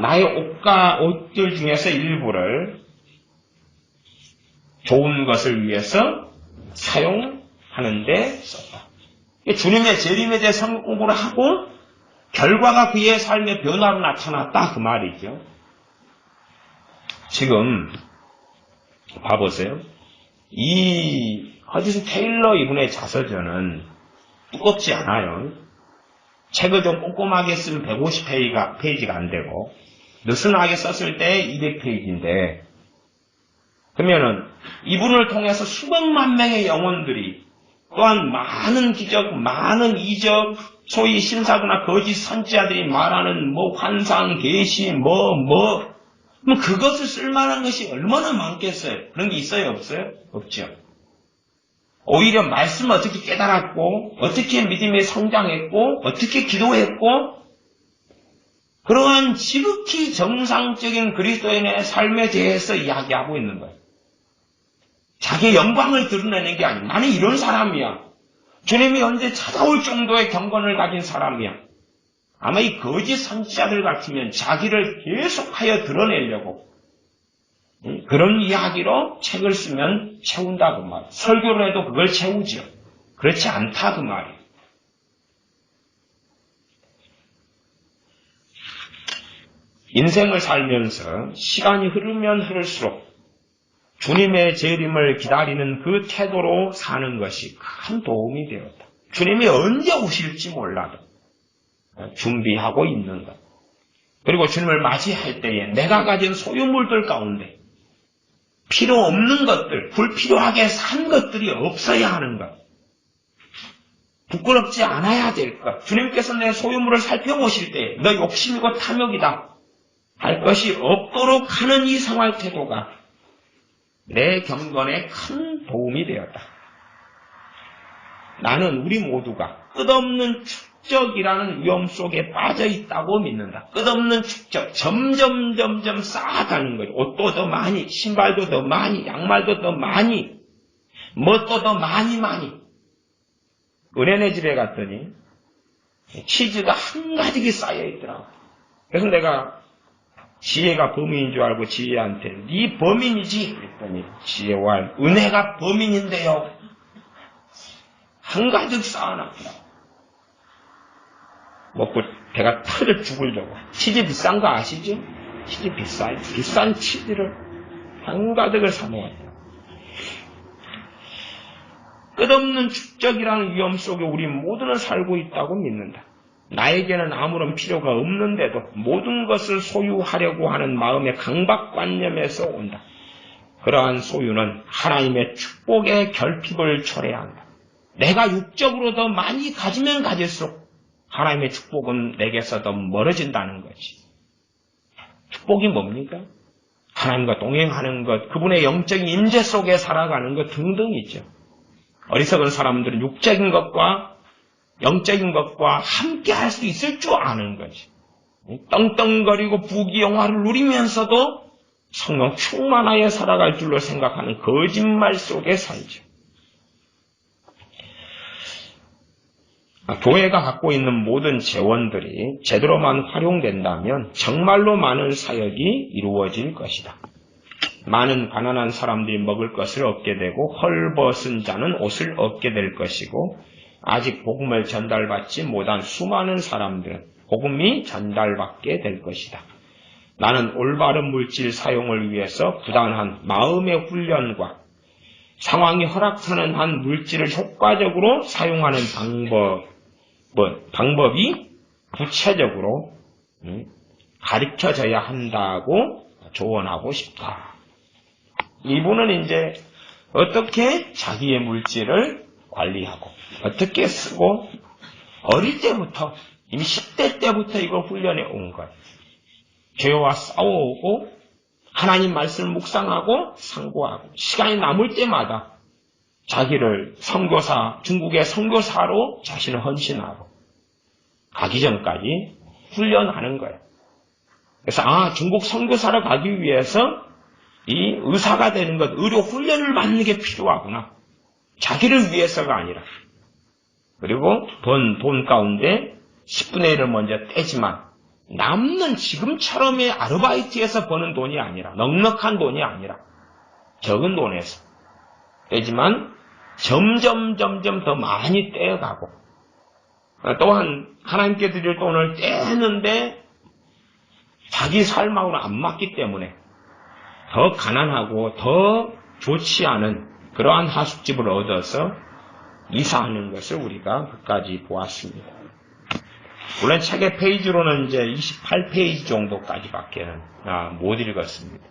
나의 옷들 중에서 일부를 좋은 것을 위해서 사용하는데 썼다. 주님의 재림에 대해 성경 공부를 하고 결과가 그의 삶의 변화로 나타났다 그 말이죠. 지금 봐보세요. 이 허디슨 테일러 이분의 자서전은 두껍지 않아요. 책을 좀 꼼꼼하게 쓰면 150페이지가 안 되고 느슨하게 썼을 때 200페이지인데 그러면은 이분을 통해서 수백만 명의 영혼들이 또한 많은 기적, 많은 이적, 소위 신사구나 거짓 선지자들이 말하는 환상, 계시, 그럼 그것을 쓸만한 것이 얼마나 많겠어요? 그런 게 있어요? 없어요? 없죠. 오히려 말씀을 어떻게 깨달았고, 어떻게 믿음이 성장했고, 어떻게 기도했고, 그러한 지극히 정상적인 그리스도인의 삶에 대해서 이야기하고 있는 거예요. 자기의 영광을 드러내는 게 아니에요. 나는 이런 사람이야. 주님이 언제 찾아올 정도의 경건을 가진 사람이야. 아마 이 거짓 선지자들 같으면 자기를 계속하여 드러내려고 그런 이야기로 책을 쓰면 채운다 그 말. 설교를 해도 그걸 채우죠. 그렇지 않다 그 말이에요. 인생을 살면서 시간이 흐르면 흐를수록 주님의 재림을 기다리는 그 태도로 사는 것이 큰 도움이 되었다. 주님이 언제 오실지 몰라도 준비하고 있는 것. 그리고 주님을 맞이할 때에 내가 가진 소유물들 가운데 필요 없는 것들, 불필요하게 산 것들이 없어야 하는 것. 부끄럽지 않아야 될 것. 주님께서 내 소유물을 살펴보실 때 너 욕심이고 탐욕이다 할 것이 없도록 하는 이 생활 태도가 내 경건에 큰 도움이 되었다. 나는 우리 모두가 끝없는 축적이라는 위험 속에 빠져 있다고 믿는다. 끝없는 축적, 점점 쌓아가는 거죠. 옷도 더 많이, 신발도 더 많이, 양말도 더 많이, 뭣도 더 많이. 은혜네 집에 갔더니 치즈가 한가득이 쌓여 있더라고. 그래서 내가 지혜가 범인인 줄 알고 지혜한테 네 범인이지 그랬더니 지혜와 은혜가 범인인데요. 한가득 쌓아놨더라고. 먹고 배가 터져 죽으려고. 치즈 비싼 거 아시죠? 치즈 비싸요. 비싼 치즈를 한가득을 사모았다. 끝없는 축적이라는 위험 속에 우리 모두는 살고 있다고 믿는다. 나에게는 아무런 필요가 없는데도 모든 것을 소유하려고 하는 마음의 강박관념에서 온다. 그러한 소유는 하나님의 축복의 결핍을 초래한다. 내가 육적으로 더 많이 가지면 가질수록 하나님의 축복은 내게서 더 멀어진다는 거지. 축복이 뭡니까? 하나님과 동행하는 것, 그분의 영적인 임재 속에 살아가는 것 등등이죠. 어리석은 사람들은 육적인 것과 영적인 것과 함께 할 수 있을 줄 아는 거지. 떵떵거리고 부귀영화를 누리면서도 성령 충만하여 살아갈 줄로 생각하는 거짓말 속에 살죠. 교회가 갖고 있는 모든 재원들이 제대로만 활용된다면 정말로 많은 사역이 이루어질 것이다. 많은 가난한 사람들이 먹을 것을 얻게 되고 헐벗은 자는 옷을 얻게 될 것이고 아직 복음을 전달받지 못한 수많은 사람들은 복음이 전달받게 될 것이다. 나는 올바른 물질 사용을 위해서 부단한 마음의 훈련과 상황이 허락하는 한 물질을 효과적으로 사용하는 방법이 구체적으로 가르쳐져야 한다고 조언하고 싶다. 이분은 이제 어떻게 자기의 물질을 관리하고 어떻게 쓰고 어릴 때부터 이미 10대 때부터 이걸 훈련해 온 거예요. 죄와 싸워오고 하나님 말씀을 묵상하고 상고하고 시간이 남을 때마다 자기를 선교사, 중국의 선교사로 자신을 헌신하고 가기 전까지 훈련하는 거예요. 그래서 중국 선교사로 가기 위해서 이 의사가 되는 것, 의료 훈련을 받는 게 필요하구나. 자기를 위해서가 아니라. 그리고 돈 가운데 10분의 1을 먼저 떼지만 남는 지금처럼의 아르바이트에서 버는 돈이 아니라 넉넉한 돈이 아니라 적은 돈에서 떼지만 점점 더 많이 떼어가고 또한 하나님께 드릴 돈을 떼는데 자기 삶하고는 안 맞기 때문에 더 가난하고 더 좋지 않은 그러한 하숙집을 얻어서 이사하는 것을 우리가 끝까지 보았습니다. 물론 책의 페이지로는 이제 28페이지 정도까지밖에는 못 읽었습니다.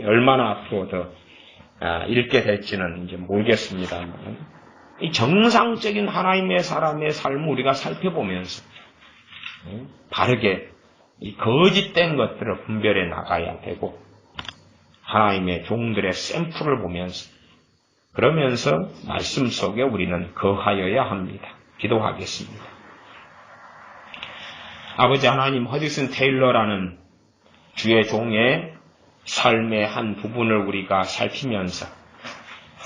얼마나 앞으로 더 읽게 될지는 이제 모르겠습니다만 이 정상적인 하나님의 사람의 삶을 우리가 살펴보면서 바르게 이 거짓된 것들을 분별해 나가야 되고 하나님의 종들의 샘플을 보면서 그러면서 말씀 속에 우리는 거하여야 합니다. 기도하겠습니다. 아버지 하나님, 허디슨 테일러라는 주의 종의 삶의 한 부분을 우리가 살피면서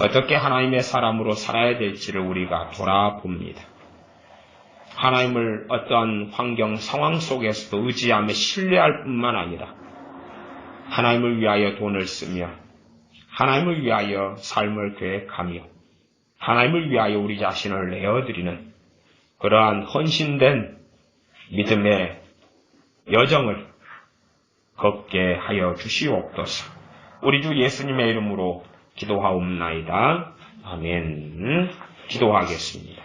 어떻게 하나님의 사람으로 살아야 될지를 우리가 돌아봅니다. 하나님을 어떠한 환경, 상황 속에서도 의지하며 신뢰할 뿐만 아니라 하나님을 위하여 돈을 쓰며 하나님을 위하여 삶을 계획하며 하나님을 위하여 우리 자신을 내어드리는 그러한 헌신된 믿음의 여정을 걷게 하여 주시옵소서. 우리 주 예수님의 이름으로 기도하옵나이다. 아멘. 기도하겠습니다.